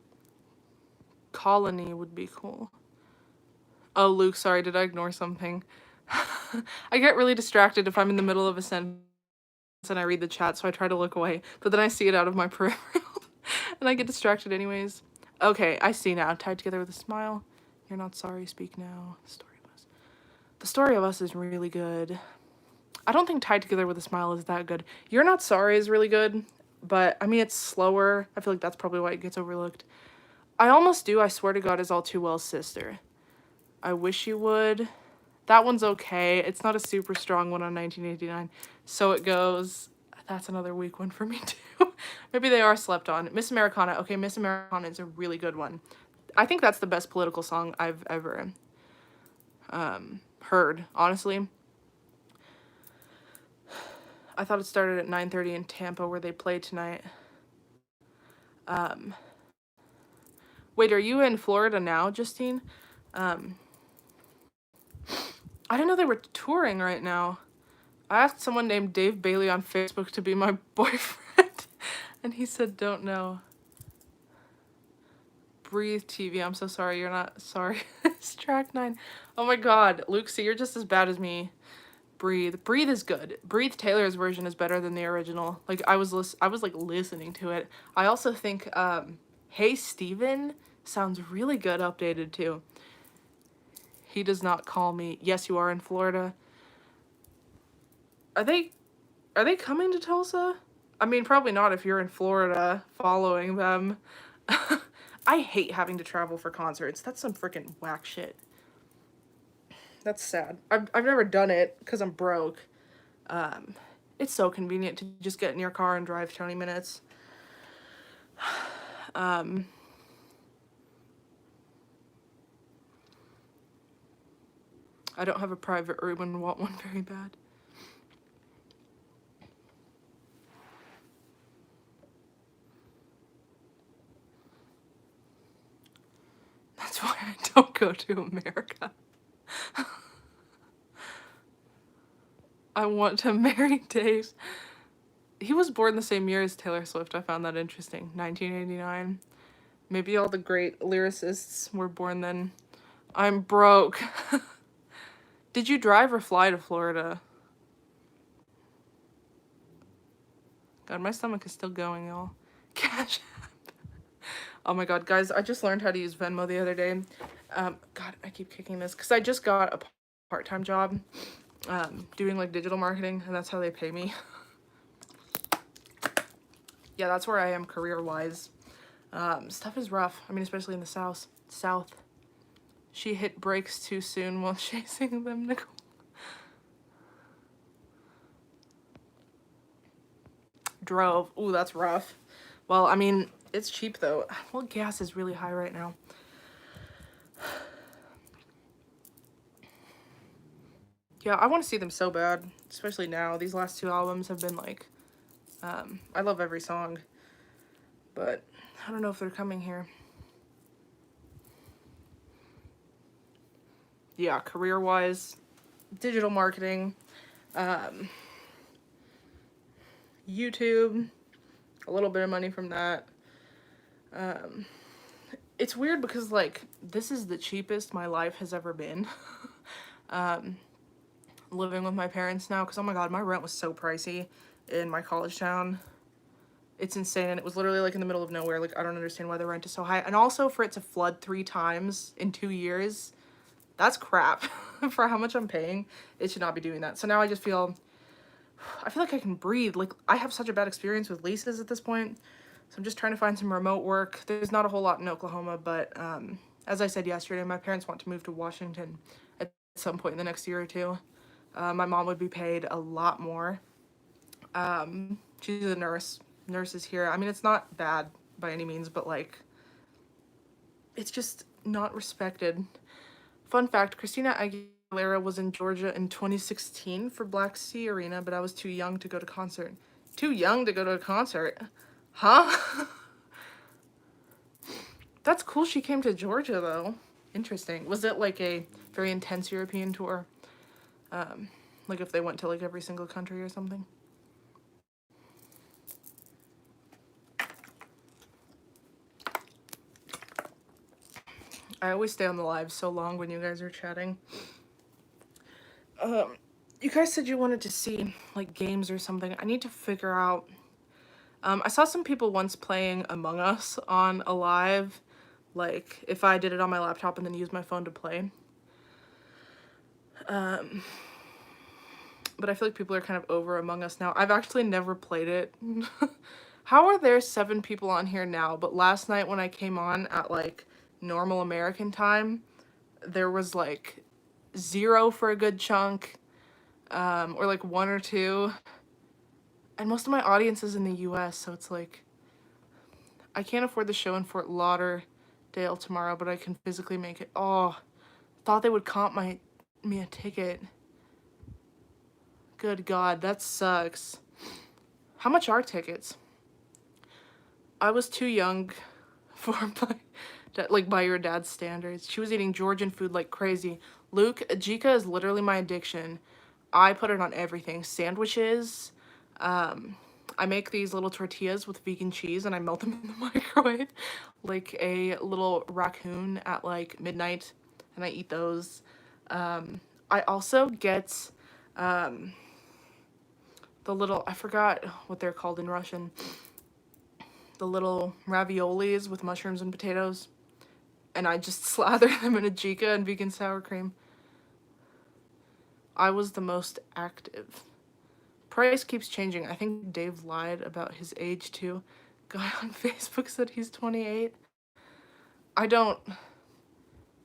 Colony would be cool. Oh, Luke, sorry, did I ignore something? I get really distracted if I'm in the middle of a sentence and I read the chat, so I try to look away, but then I see it out of my peripheral and I get distracted anyways. Okay, I see now. Tied Together with a Smile. You're Not Sorry, Speak Now. The Story of Us. The Story of Us is really good. I don't think Tied Together with a Smile is that good. You're Not Sorry is really good, but I mean, it's slower. I feel like that's probably why it gets overlooked. I Almost Do, I Swear to God, is All Too Well's sister. I Wish You Would. That one's okay. It's not a super strong one on 1989. So It Goes. That's another weak one for me too. Maybe they are slept on. Miss Americana. Okay, Miss Americana is a really good one. I think that's the best political song I've ever heard, honestly. I thought it started at 9:30 in Tampa where they play tonight. Wait, are you in Florida now, Justine? I didn't know they were touring right now. I asked someone named Dave Bailey on Facebook to be my boyfriend, and he said, don't know. Breathe TV, I'm so sorry, you're not sorry. It's track 9. Oh my god, Luke, see, you're just as bad as me. Breathe is good. Breathe Taylor's version is better than the original. Like, I was like listening to it. I also think Hey Steven sounds really good updated too. He Does Not Call Me. Yes, You Are in Florida. Are they coming to Tulsa? I mean, probably not if you're in Florida following them. I hate having to travel for concerts. That's some freaking whack shit. That's sad. I've never done it because I'm broke. It's so convenient to just get in your car and drive 20 minutes. I don't have a private room and want one very bad. That's why I don't go to America. I want to marry Dave. He was born the same year as Taylor Swift. I found that interesting. 1989. Maybe all the great lyricists were born then. I'm broke. Did you drive or fly to Florida? God, my stomach is still going, y'all. Cash App. Oh my god, guys, I just learned how to use Venmo the other day. God, I keep kicking this because I just got a part-time job doing like digital marketing, and that's how they pay me. Yeah, that's where I am career-wise. Stuff is rough. I mean, especially in the South. She hit brakes too soon while chasing them, Nicole. Drove. Ooh, that's rough. Well, I mean, it's cheap though. Well, gas is really high right now. Yeah, I want to see them so bad, especially now. These last 2 albums have been like, I love every song, but I don't know if they're coming here. Yeah, career-wise, digital marketing, YouTube, a little bit of money from that. It's weird because, like, this is the cheapest my life has ever been. Living with my parents now, because, oh my god, my rent was so pricey in my college town. It's insane. It was literally, like, in the middle of nowhere. Like, I don't understand why the rent is so high. And also, for it to flood 3 times in 2 years, that's crap. For how much I'm paying, it should not be doing that. So now I just feel, I feel like I can breathe. Like, I have such a bad experience with leases at this point. So I'm just trying to find some remote work. There's not a whole lot in Oklahoma, but as I said yesterday, my parents want to move to Washington at some point in the next year or 2. My mom would be paid a lot more. She's a nurse. Nurses here. I mean, it's not bad by any means, but like, it's just not respected. Fun fact, Christina Aguilera was in Georgia in 2016 for Black Sea Arena, but I was too young to go to concert. Too young to go to a concert? Huh? That's cool she came to Georgia, though. Interesting. Was it like a very intense European tour? Like if they went to like every single country or something? I always stay on the live so long when you guys are chatting. You guys said you wanted to see like games or something. I need to figure out. I saw some people once playing Among Us on a live, like if I did it on my laptop and then used my phone to play. But I feel like people are kind of over Among Us now. I've actually never played it. How are there 7 people on here now? But last night when I came on at like normal American time, there was like 0 for a good chunk, or like 1 or 2. And most of my audience is in the US, so it's like, I can't afford the show in Fort Lauderdale tomorrow, but I can physically make it. Oh, thought they would comp me a ticket. Good God, that sucks. How much are tickets? I was too young for by your dad's standards. She was eating Georgian food like crazy. Luke, Ajika is literally my addiction. I put it on everything. Sandwiches. I make these little tortillas with vegan cheese and I melt them in the microwave like a little raccoon at like midnight, and I eat those. I also get the little, I forgot what they're called in Russian, the little raviolis with mushrooms and potatoes, and I just slather them in Ajika and vegan sour cream. I was the most active. Price keeps changing. I think Dave lied about his age too. Guy on Facebook said he's 28.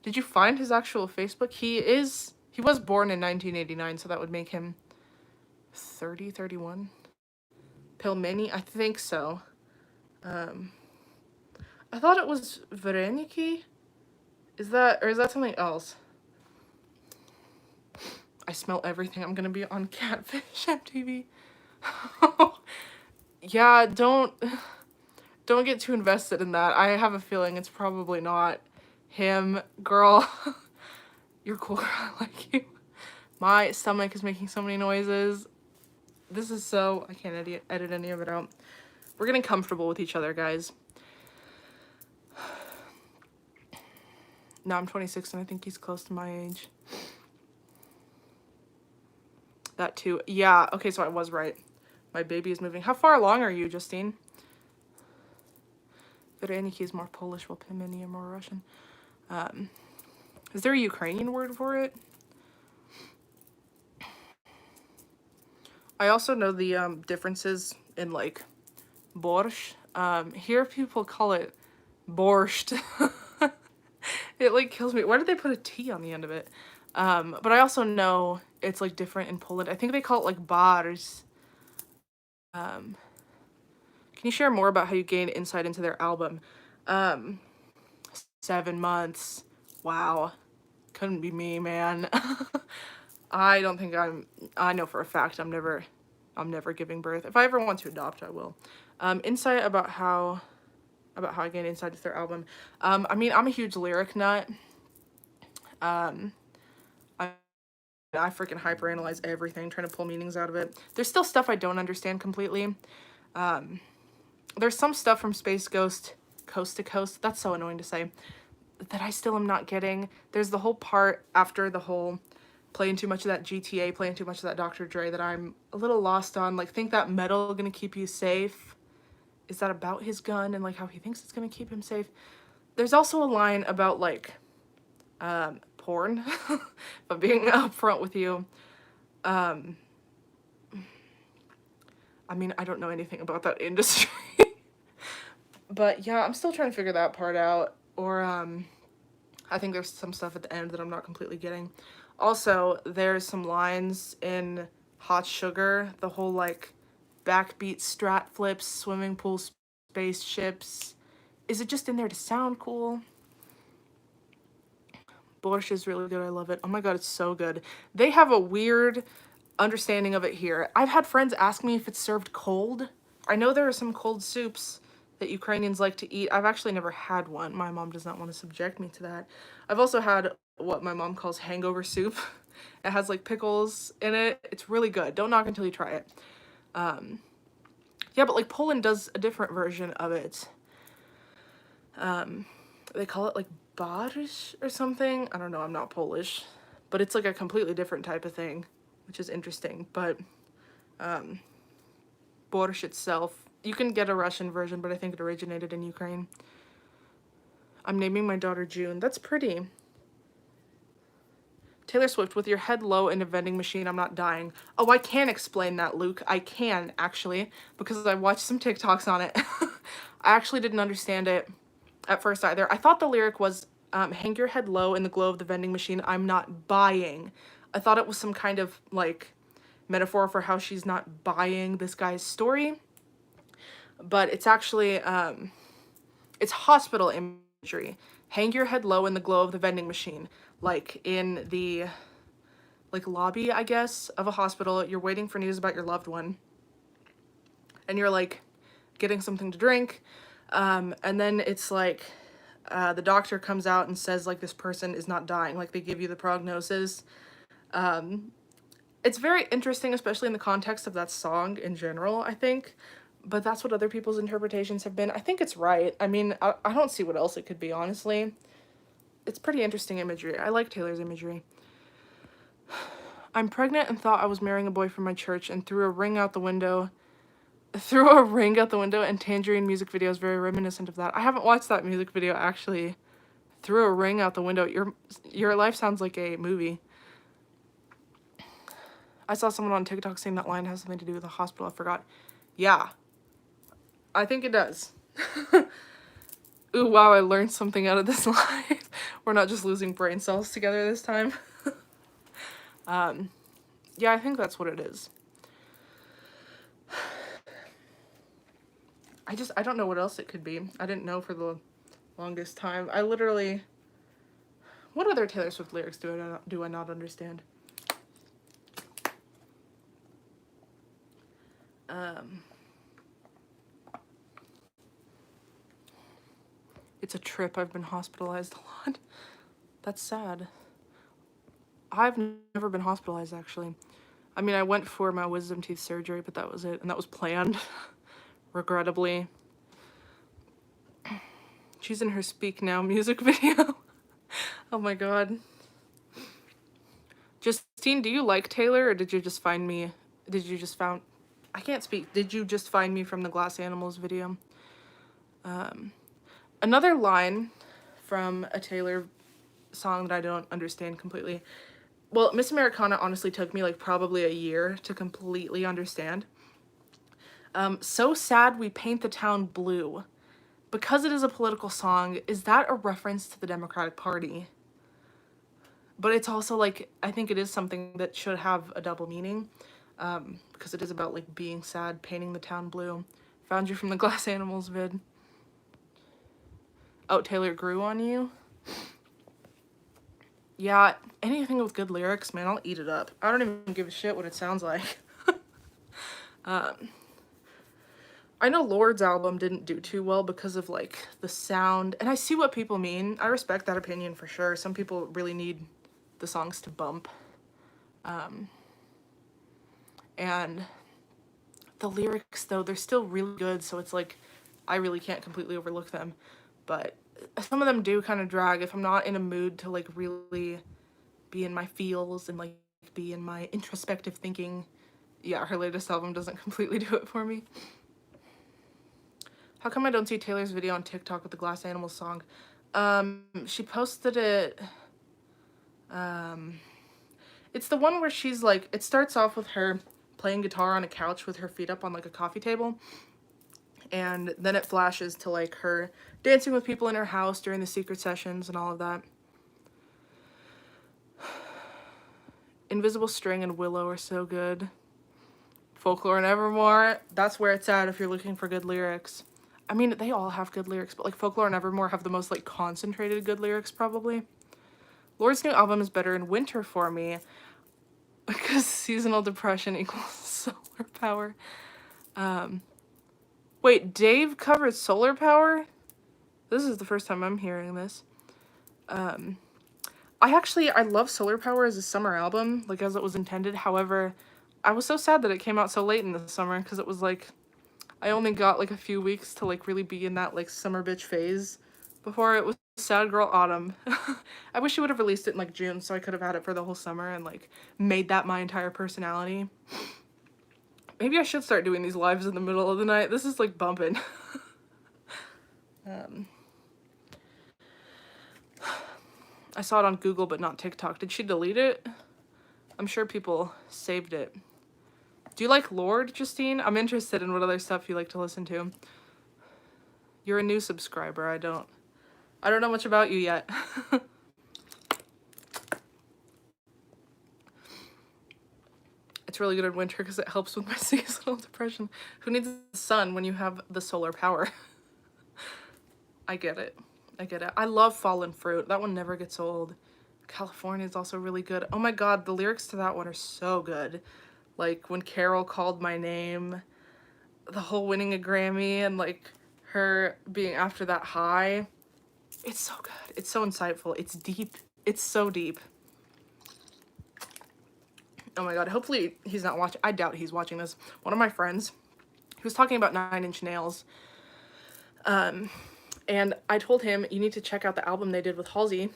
Did you find his actual Facebook? He was born in 1989, so that would make him 30, 31. Pilmeni? I think so. I thought it was Vereniki. Is that something else? I smell everything. I'm gonna be on Catfish MTV. Yeah, don't get too invested in that. I have a feeling it's probably not him. Girl, you're cool, girl. I like you. My stomach is making so many noises. This is so, I can't edit any of it out. We're getting comfortable with each other, guys. Now I'm 26 and I think he's close to my age. That too. Yeah, okay, so I was right. My baby is moving. How far along are you, Justine? Vereniki is more Polish, while Pimeni are more Russian. Is there a Ukrainian word for it? I also know the differences in, like, borscht. Here people call it borscht. It, like, kills me. Why did they put a T on the end of it? But I also know it's, like, different in Poland. I think they call it, like, bars. Can you share more about how you gained insight into their album? 7 months. Wow. Couldn't be me, man. I don't think I know for a fact I'm never giving birth. If I ever want to adopt, I will. Insight about how I gained insight into their album. I mean, I'm a huge lyric nut. I freaking hyperanalyze everything, trying to pull meanings out of it. There's still stuff I don't understand completely. There's some stuff from Space Ghost, Coast to Coast, that's so annoying to say, that I still am not getting. There's the whole part after the whole playing too much of that GTA, playing too much of that Dr. Dre that I'm a little lost on. Like, think that metal gonna keep you safe? Is that about his gun and, like, how he thinks it's gonna keep him safe? There's also a line about, like, porn, but being upfront with you. I mean, I don't know anything about that industry. But yeah, I'm still trying to figure that part out. Or I think there's some stuff at the end that I'm not completely getting. Also, there's some lines in Hot Sugar, the whole, like, backbeat strat flips, swimming pool spaceships. Is it just in there to sound cool? Borscht is really good. I love it. Oh my god, it's so good. They have a weird understanding of it here. I've had friends ask me if it's served cold. I know there are some cold soups that Ukrainians like to eat. I've actually never had one. My mom does not want to subject me to that. I've also had what my mom calls hangover soup. It has, like, pickles in it. It's really good. Don't knock until you try it. Yeah, but, like, Poland does a different version of it. They call it, like, barsz or something. I don't know. I'm not Polish. But it's, like, a completely different type of thing, which is interesting. But borscht itself, you can get a Russian version, but I think it originated in Ukraine. I'm naming my daughter June. That's pretty. Taylor Swift, with your head low in a vending machine, I'm not dying. Oh, I can explain that, Luke. I can, actually, because I watched some TikToks on it. I actually didn't understand it at first either. I thought the lyric was, hang your head low in the glow of the vending machine, I'm not buying. I thought it was some kind of, like, metaphor for how she's not buying this guy's story. But it's actually, it's hospital imagery. Hang your head low in the glow of the vending machine. Like, in the, like, lobby, I guess, of a hospital, you're waiting for news about your loved one. And you're, like, getting something to drink. And then it's, like, the doctor comes out and says, like, this person is not dying. Like, they give you the prognosis. It's very interesting, especially in the context of that song in general, I think. But that's what other people's interpretations have been. I think it's right. I mean, I don't see what else it could be, honestly. It's pretty interesting imagery. I like Taylor's imagery. I'm pregnant and thought I was marrying a boy from my church and threw a ring out the window. And Tangerine music video is very reminiscent of that. I haven't watched that music video, actually. Threw a ring out the window. Your life sounds like a movie. I saw someone on TikTok saying that line has something to do with the hospital. I forgot. Yeah. I think it does. Ooh, wow, I learned something out of this live. We're not just losing brain cells together this time. Yeah, I think that's what it is. I don't know what else it could be. I didn't know for the longest time. I literally... What other Taylor Swift lyrics do I not understand? It's a trip. I've been hospitalized a lot. That's sad. I've never been hospitalized, actually. I mean, I went for my wisdom teeth surgery, but that was it. And that was planned, regrettably. She's in her Speak Now music video. Oh my god. Justine, do you like Taylor, or did you just find me? Did you just found? I can't speak. Did you just find me from the Glass Animals video? Another line from a Taylor song that I don't understand completely. Well, Miss Americana honestly took me like probably a year to completely understand. So sad we paint the town blue. Because it is a political song, is that a reference to the Democratic Party? But it's also like, I think it is something that should have a double meaning, because it is about like being sad, painting the town blue. Found you from the Glass Animals vid. Oh, Taylor grew on you? Yeah, anything with good lyrics, man, I'll eat it up. I don't even give a shit what it sounds like. I know Lord's album didn't do too well because of like the sound, and I see what people mean. I respect that opinion for sure. Some people really need the songs to bump. And the lyrics, though, they're still really good, so it's like I really can't completely overlook them. But some of them do kind of drag if I'm not in a mood to like really be in my feels and like be in my introspective thinking. Yeah, her latest album doesn't completely do it for me. How come I don't see Taylor's video on TikTok with the Glass Animals song? She posted it. It's the one where she's like, it starts off with her playing guitar on a couch with her feet up on like a coffee table. And then it flashes to like her dancing with people in her house during the secret sessions and all of that. Invisible String and Willow are so good. Folklore and Evermore, that's where it's at if you're looking for good lyrics. I mean, they all have good lyrics, but like Folklore and Evermore have the most like concentrated good lyrics probably. Lord's new album is better in winter for me because seasonal depression equals solar power. Wait, Dave covered Solar Power? This is the first time I'm hearing this. I love Solar Power as a summer album, like as it was intended. However, I was so sad that it came out so late in the summer because it was like, I only got like a few weeks to like really be in that like summer bitch phase before it was Sad Girl Autumn. I wish she would have released it in like June so I could have had it for the whole summer and like made that my entire personality. Maybe I should start doing these lives in the middle of the night. This is like bumping. I saw it on Google but not TikTok. Did she delete it? I'm sure people saved it. Do you like Lorde, Justine? I'm interested in what other stuff you like to listen to. You're a new subscriber. I don't know much about you yet. It's really good in winter because it helps with my seasonal depression. Who needs the sun when you have the solar power? I get it. I get it. I love Fallen Fruit. That one never gets old. California is also really good. Oh my god, the lyrics to that one are so good. Like when Carol called my name, the whole winning a Grammy and like her being after that high. It's so good. It's so insightful. It's deep. It's so deep. Oh my god, hopefully he's not watching. I doubt he's watching this. One of my friends, he was talking about 9 Inch Nails. And I told him, you need to check out the album they did with Halsey.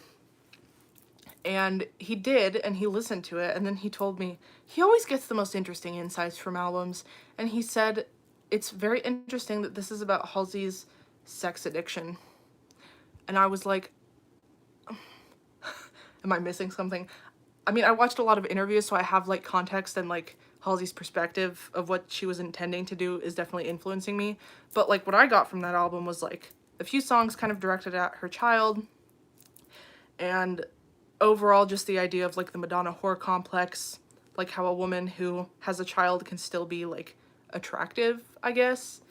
And he did, and he listened to it, and then he told me, he always gets the most interesting insights from albums, and he said, it's very interesting that this is about Halsey's sex addiction. And I was like, am I missing something? I mean, I watched a lot of interviews, so I have like context, and like Halsey's perspective of what she was intending to do is definitely influencing me. But like what I got from that album was like a few songs kind of directed at her child, and overall just the idea of like the Madonna whore complex, like how a woman who has a child can still be like attractive, I guess.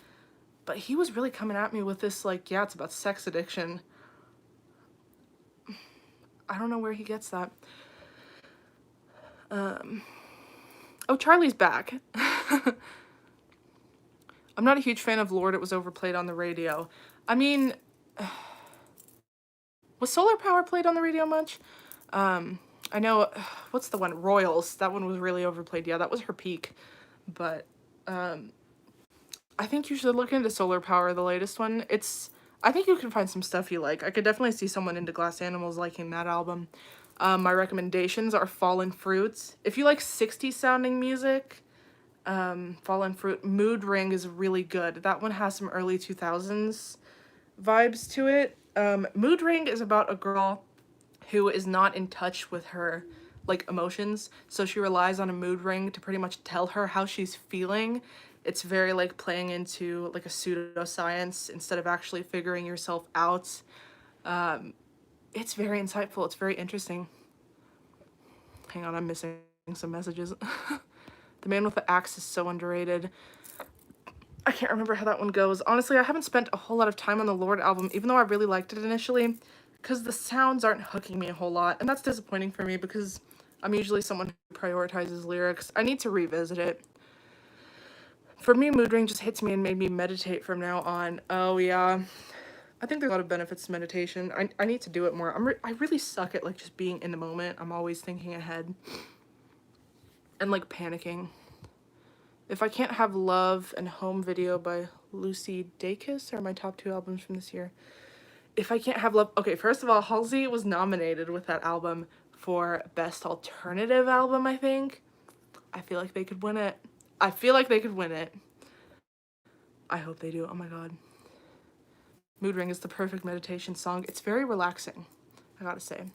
But he was really coming at me with this like, yeah, it's about sex addiction. I don't know where he gets that. Oh, Charlie's back. I'm not a huge fan of Lorde. It was overplayed on the radio. I mean, was Solar Power played on the radio much? I know, what's the one? Royals. That one was really overplayed. Yeah, that was her peak. But I think you should look into Solar Power, the latest one. I think you can find some stuff you like. I could definitely see someone into Glass Animals liking that album. My recommendations are Fallen Fruits. If you like 60s sounding music, Fallen Fruit, Mood Ring is really good. That one has some early 2000s vibes to it. Mood Ring is about a girl who is not in touch with her like emotions, so she relies on a mood ring to pretty much tell her how she's feeling. It's very like playing into like a pseudoscience instead of actually figuring yourself out. It's very insightful. It's very interesting. Hang on, I'm missing some messages. The Man with the Axe is so underrated. I can't remember how that one goes. Honestly, I haven't spent a whole lot of time on the Lorde album, even though I really liked it initially, because the sounds aren't hooking me a whole lot, and that's disappointing for me because I'm usually someone who prioritizes lyrics. I need to revisit it. For me, Mood Ring just hits me and made me meditate from now on. Oh, yeah. I think there's a lot of benefits to meditation. I need to do it more. I really suck at, like, just being in the moment. I'm always thinking ahead. And, like, panicking. If I Can't Have Love and Home Video by Lucy Dacus are my top 2 albums from this year. If I Can't Have Love... Okay, first of all, Halsey was nominated with that album for Best Alternative Album, I think. I feel like they could win it. I hope they do. Oh my god. Mood Ring is the perfect meditation song. It's very relaxing, I gotta say.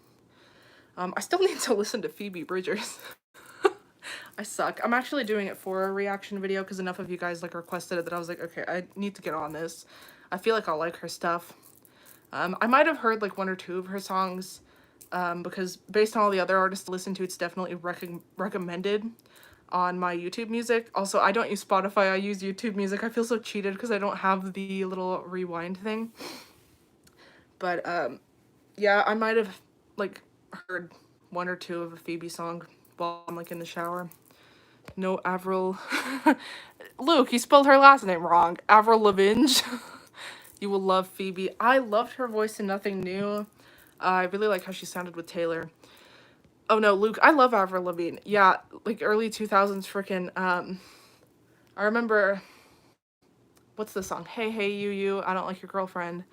I still need to listen to Phoebe Bridgers. I suck. I'm actually doing it for a reaction video because enough of you guys like requested it that I was like, okay, I need to get on this. I feel like I'll like her stuff. I might have heard like 1 or 2 of her songs because based on all the other artists to listen to, it's definitely recommended on my YouTube Music. Also, I don't use Spotify, I use YouTube Music. I feel so cheated because I don't have the little rewind thing. But yeah, I might have like heard 1 or 2 of a Phoebe song while I'm like in the shower. No, Avril. Luke, you spelled her last name wrong. Avril Lavigne. You will love Phoebe. I loved her voice in Nothing New. I really like how she sounded with Taylor. Oh no, Luke, I love Avril Lavigne. Yeah, like early 2000s freaking, I remember, what's the song? Hey, hey, you, I don't like your girlfriend.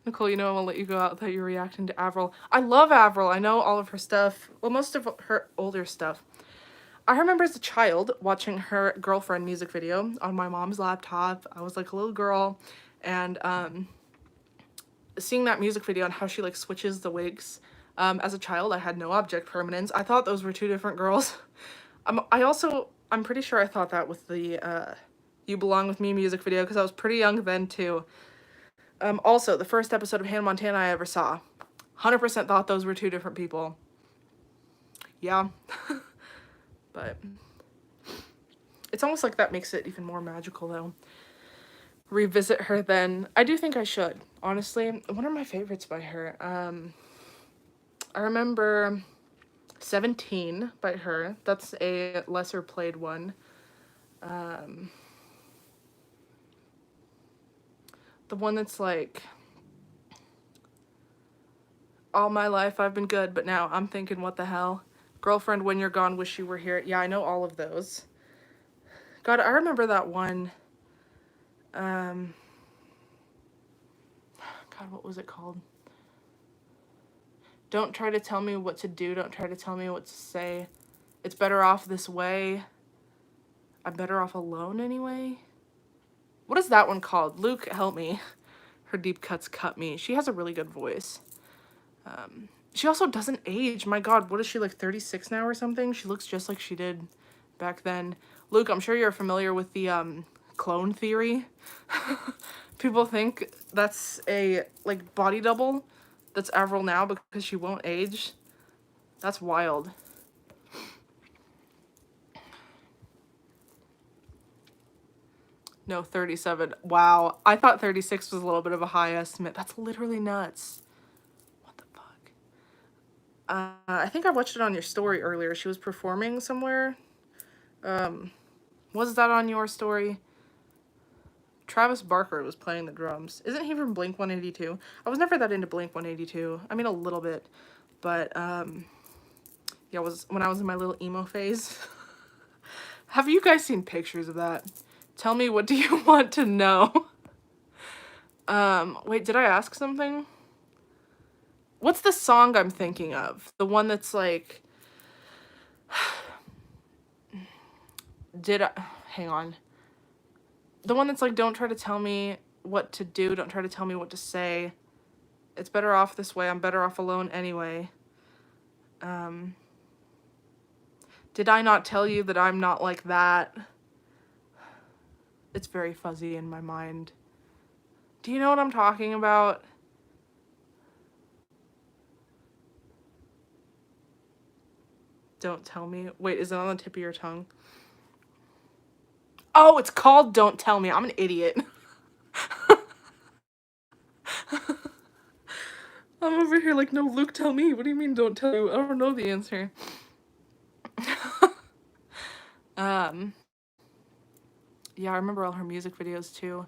Nicole, you know I won't let you go out without you reacting to Avril. I love Avril. I know all of her stuff. Well, most of her older stuff. I remember as a child watching her Girlfriend music video on my mom's laptop. I was like a little girl, and seeing that music video and how she like switches the wigs. As a child, I had no object permanence. I thought those were 2 different girls. I'm pretty sure I thought that with the You Belong With Me music video because I was pretty young then too. Also, the first episode of Hannah Montana I ever saw, 100% thought those were 2 different people. Yeah. But it's almost like that makes it even more magical though. Revisit her then. I do think I should, honestly. One of my favorites by her. I remember 17 by her. That's a lesser played one. The one that's like, all my life I've been good, but now I'm thinking, what the hell? Girlfriend, When You're Gone, Wish You Were Here. Yeah, I know all of those. God, I remember that one. God, what was it called? Don't try to tell me what to do. Don't try to tell me what to say. It's better off this way. I'm better off alone anyway. What is that one called? Luke, help me. Her deep cuts cut me. She has a really good voice. She also doesn't age. My god, what is she, like 36 now or something? She looks just like she did back then. Luke, I'm sure you're familiar with the clone theory. People think that's a like body double that's Avril now because she won't age. That's wild. No, 37. Wow. I thought 36 was a little bit of a high estimate. That's literally nuts. What the fuck? I think I watched it on your story earlier. She was performing somewhere. Was that on your story? Travis Barker was playing the drums. Isn't he from Blink-182? I was never that into Blink-182. I mean, a little bit. But, yeah, when I was in my little emo phase. Have you guys seen pictures of that? Tell me, what do you want to know? Wait, did I ask something? What's the song I'm thinking of? The one that's like, hang on. The one that's like, don't try to tell me what to do, don't try to tell me what to say. It's better off this way, I'm better off alone anyway. Did I not tell you that I'm not like that? It's very fuzzy in my mind. Do you know what I'm talking about? Don't tell me. Wait, is it on the tip of your tongue? Oh, it's called Don't Tell Me. I'm an idiot. I'm over here like, no, Luke, tell me. What do you mean don't tell you? I don't know the answer. Yeah, I remember all her music videos too.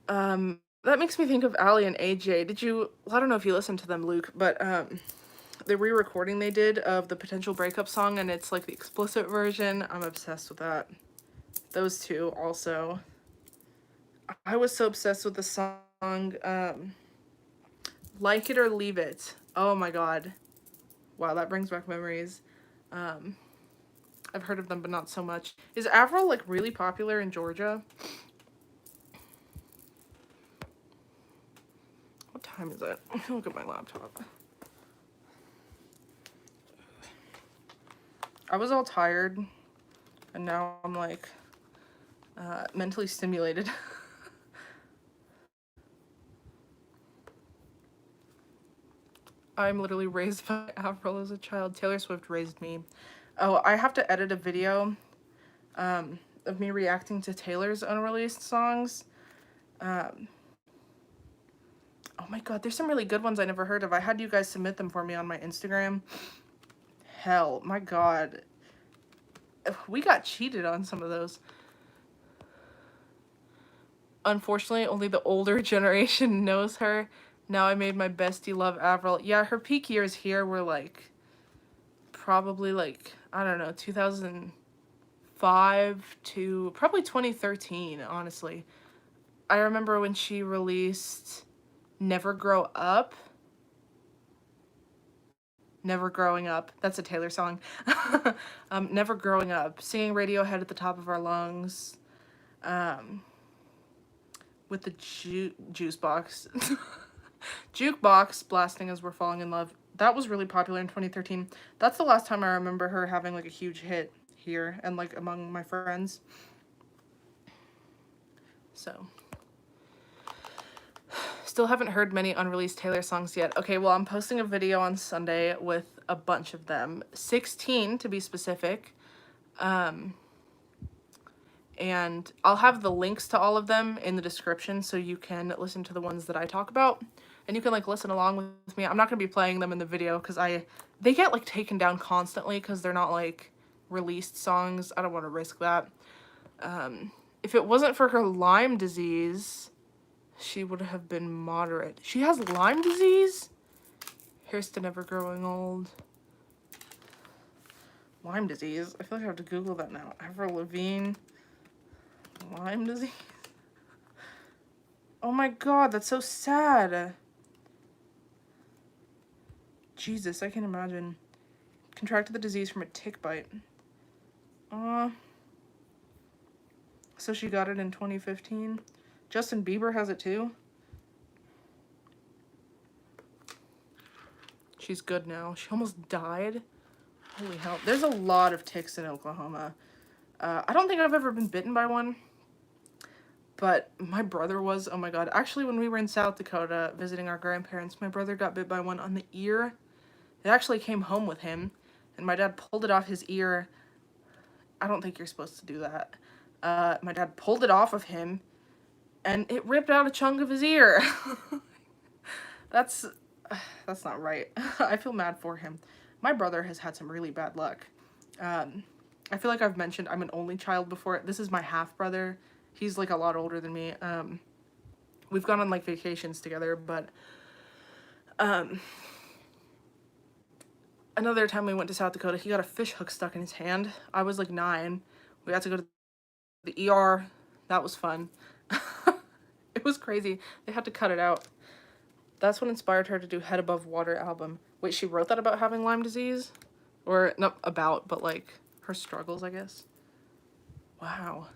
That makes me think of Allie and AJ. I don't know if you listened to them, Luke, but the re-recording they did of the Potential Breakup song, and it's like the explicit version. I'm obsessed with that. Those two also. I was so obsessed with the song, Like It or Leave It. Oh my god. Wow, that brings back memories. I've heard of them, but not so much. Is Avril, like, really popular in Georgia? What time is it? Look at my laptop. I was all tired, and now I'm, like, mentally stimulated. I'm literally raised by Avril as a child. Taylor Swift raised me. Oh, I have to edit a video of me reacting to Taylor's unreleased songs. Oh my god, there's some really good ones I never heard of. I had you guys submit them for me on my Instagram. Hell, my god. We got cheated on some of those. Unfortunately, only the older generation knows her. Now I made my bestie love Avril. Yeah, her peak years here were like, probably like, I don't know, 2005 to probably 2013, honestly. I remember when she released Never Grow Up. Never Growing Up. That's a Taylor song. Never Growing Up. Singing Radiohead at the top of our lungs. With the juice box. Jukebox blasting as We're Falling in Love. That was really popular in 2013. That's the last time I remember her having like a huge hit here and like among my friends. So, still haven't heard many unreleased Taylor songs yet. Okay, well, I'm posting a video on Sunday with a bunch of them. 16 to be specific. And I'll have the links to all of them in the description so you can listen to the ones that I talk about. And you can like listen along with me. I'm not going to be playing them in the video because they get like taken down constantly because they're not like released songs. I don't want to risk that. If it wasn't for her Lyme disease, she would have been moderate. She has Lyme disease? Here's to Never Growing Old. Lyme disease? I feel like I have to Google that now. Avril Lavigne. Lyme disease? Oh my god, that's so sad. Jesus, I can't imagine. Contracted the disease from a tick bite. So she got it in 2015. Justin Bieber has it too. She's good now. She almost died. Holy hell. There's a lot of ticks in Oklahoma. I don't think I've ever been bitten by one. But my brother was. Oh my god. Actually, when we were in South Dakota visiting our grandparents, my brother got bit by one on the ear. It actually came home with him. And my dad pulled it off his ear. I don't think you're supposed to do that. My dad pulled it off of him. And it ripped out a chunk of his ear. That's not right. I feel mad for him. My brother has had some really bad luck. I feel like I've mentioned I'm an only child before. This is my half-brother. He's, like, a lot older than me. We've gone on, like, vacations together, but another time we went to South Dakota, he got a fish hook stuck in his hand. I was, like, 9. We had to go to the ER. That was fun. It was crazy. They had to cut it out. That's what inspired her to do Head Above Water album. Wait, she wrote that about having Lyme disease? Or, not about, but like her struggles, I guess. Wow.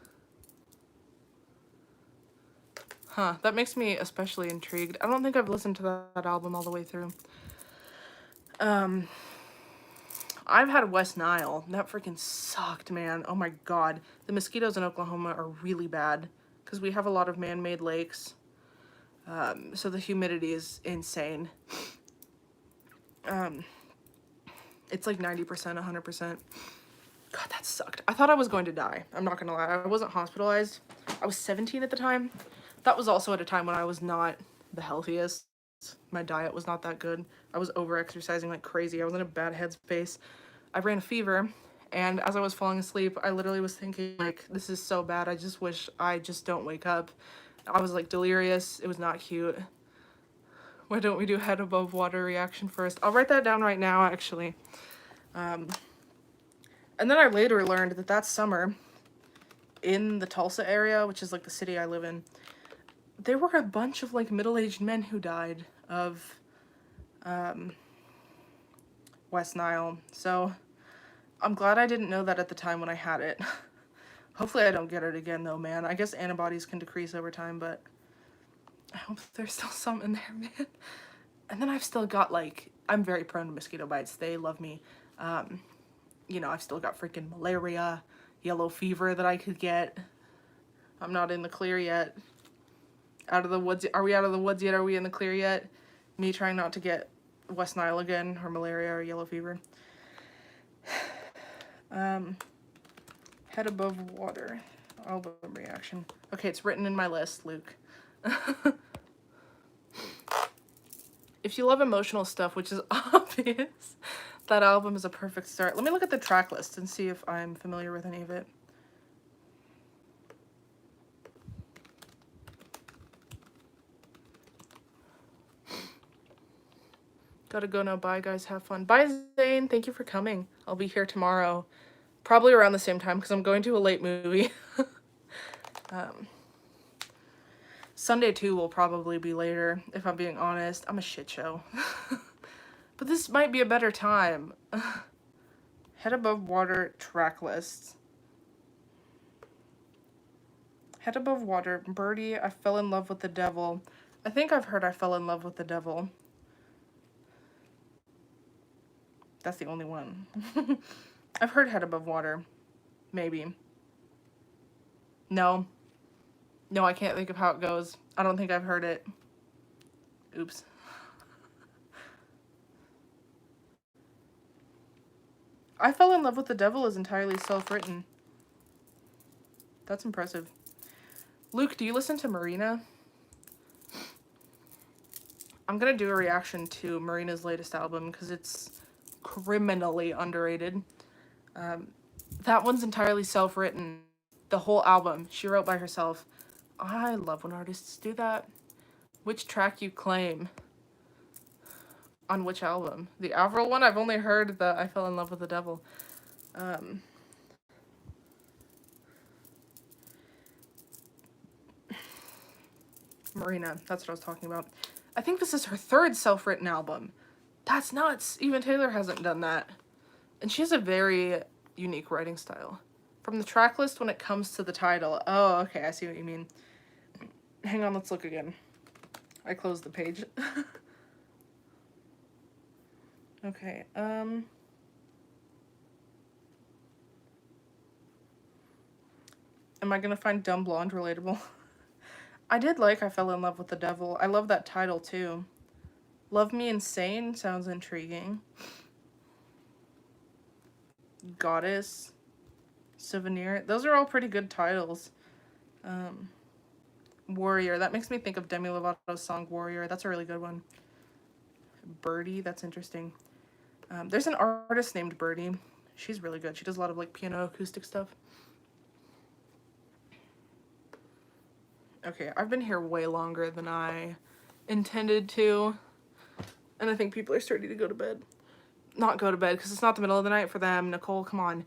Huh, that makes me especially intrigued. I don't think I've listened to that album all the way through. I've had West Nile. That freaking sucked, man. Oh my god. The mosquitoes in Oklahoma are really bad because we have a lot of man-made lakes. So the humidity is insane. It's like 90%, 100%. God, that sucked. I thought I was going to die. I'm not gonna lie. I wasn't hospitalized. I was 17 at the time. That was also at a time when I was not the healthiest. My diet was not that good. I was over-exercising like crazy. I was in a bad headspace. I ran a fever, and as I was falling asleep, I literally was thinking, like, this is so bad. I just wish I just don't wake up. I was, like, delirious. It was not cute. Why don't we do Head Above Water reaction first? I'll write that down right now, actually. And then I later learned that that summer, in the Tulsa area, which is, like, the city I live in, there were a bunch of, like, middle-aged men who died of West Nile. So I'm glad I didn't know that at the time when I had it. Hopefully I don't get it again, though, man. I guess antibodies can decrease over time, but I hope there's still some in there, man. And then I've still got, like, I'm very prone to mosquito bites. They love me. You know, I've still got freaking malaria, yellow fever that I could get. I'm not in the clear yet. Out of the woods. Are we out of the woods yet? Are we in the clear yet? Me trying not to get West Nile again, or malaria, or yellow fever. Head Above Water album reaction. Okay, it's written in my list, Luke. If you love emotional stuff, which is obvious, that album is a perfect start. Let me look at the track list and see if I'm familiar with any of it. Gotta go now. Bye, guys. Have fun. Bye, Zane. Thank you for coming. I'll be here tomorrow. Probably around the same time because I'm going to a late movie. Sunday, too, will probably be later, if I'm being honest. I'm a shit show. But this might be a better time. Head Above Water track list. Head Above Water. Birdie, I Fell in Love with the Devil. I think I've heard I Fell in Love with the Devil. That's the only one. I've heard Head Above Water. Maybe. No. No, I can't think of how it goes. I don't think I've heard it. Oops. I Fell in Love with the Devil is entirely self-written. That's impressive. Luke, do you listen to Marina? I'm gonna do a reaction to Marina's latest album because it's criminally underrated. That one's entirely self-written. The whole album she wrote by herself. I love when artists do that. Which track you claim? On which album? The Avril one? I've only heard the I Fell in Love with the Devil. Marina, that's what I was talking about. I think this is her third self-written album. That's nuts. Even Taylor hasn't done that. And she has a very unique writing style. From the track list when it comes to the title. Oh, okay, I see what you mean. Hang on, let's look again. I closed the page. Okay, am I gonna find Dumb Blonde relatable? I did like I Fell in Love with the Devil. I love that title, too. Love Me Insane sounds intriguing. Goddess. Souvenir. Those are all pretty good titles. Warrior. That makes me think of Demi Lovato's song Warrior. That's a really good one. Birdie. That's interesting. There's an artist named Birdie. She's really good. She does a lot of like piano acoustic stuff. Okay, I've been here way longer than I intended to. And I think people are starting to go to bed. Not go to bed, because it's not the middle of the night for them. Nicole, come on.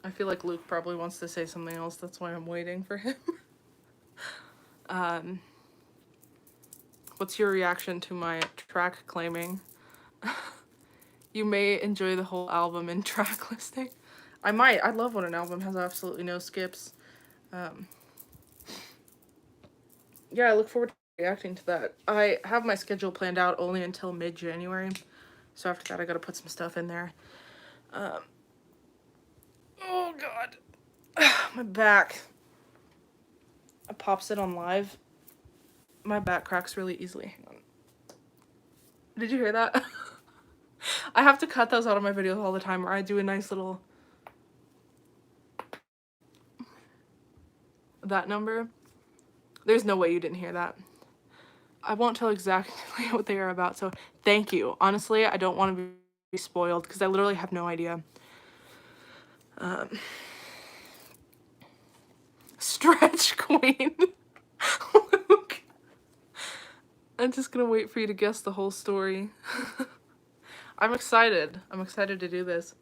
I feel like Luke probably wants to say something else. That's why I'm waiting for him. What's your reaction to my track claiming? You may enjoy the whole album in track listing. I might. I love when an album has absolutely no skips. Yeah, I look forward to reacting to that. I have my schedule planned out only until mid-January. So after that, I gotta put some stuff in there. Oh, God. My back. I pops it on live. My back cracks really easily. Hang on. Did you hear that? I have to cut those out of my videos all the time, or I do a nice little... that number. There's no way you didn't hear that. I won't tell exactly what they are about, so thank you. Honestly, I don't want to be spoiled, because I literally have no idea. Stretch Queen. Luke. I'm just gonna wait for you to guess the whole story. I'm excited. I'm excited to do this.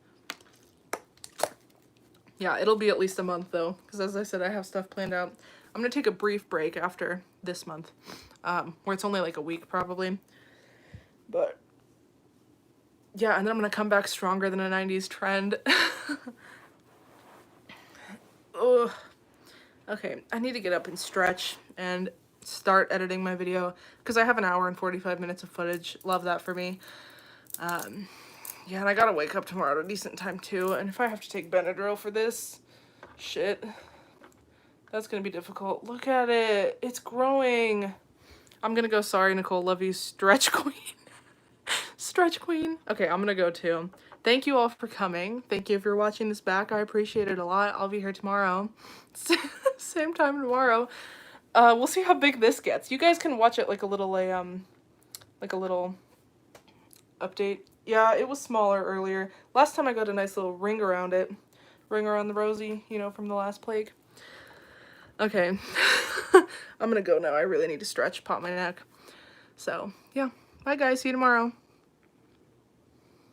Yeah, it'll be at least a month though, because as I said, I have stuff planned out. I'm gonna take a brief break after this month, where it's only like a week probably. But yeah, and then I'm gonna come back stronger than a 90s trend. Ugh. Okay, I need to get up and stretch and start editing my video, because I have an hour and 45 minutes of footage. Love that for me. Yeah, and I gotta wake up tomorrow at a decent time too, and if I have to take Benadryl for this shit, that's gonna be difficult. Look at it. It's growing. I'm gonna go. Sorry, Nicole. Love you, Stretch Queen. Stretch Queen. Okay, I'm gonna go too. Thank you all for coming. Thank you if you're watching this back. I appreciate it a lot. I'll be here tomorrow. Same time tomorrow. We'll see how big this gets. You guys can watch it like a little update. Yeah, it was smaller earlier. Last time I got a nice little ring around it. Ring around the rosy, you know, from the last plague. Okay. I'm gonna go now. I really need to stretch, pop my neck. So, yeah. Bye, guys. See you tomorrow.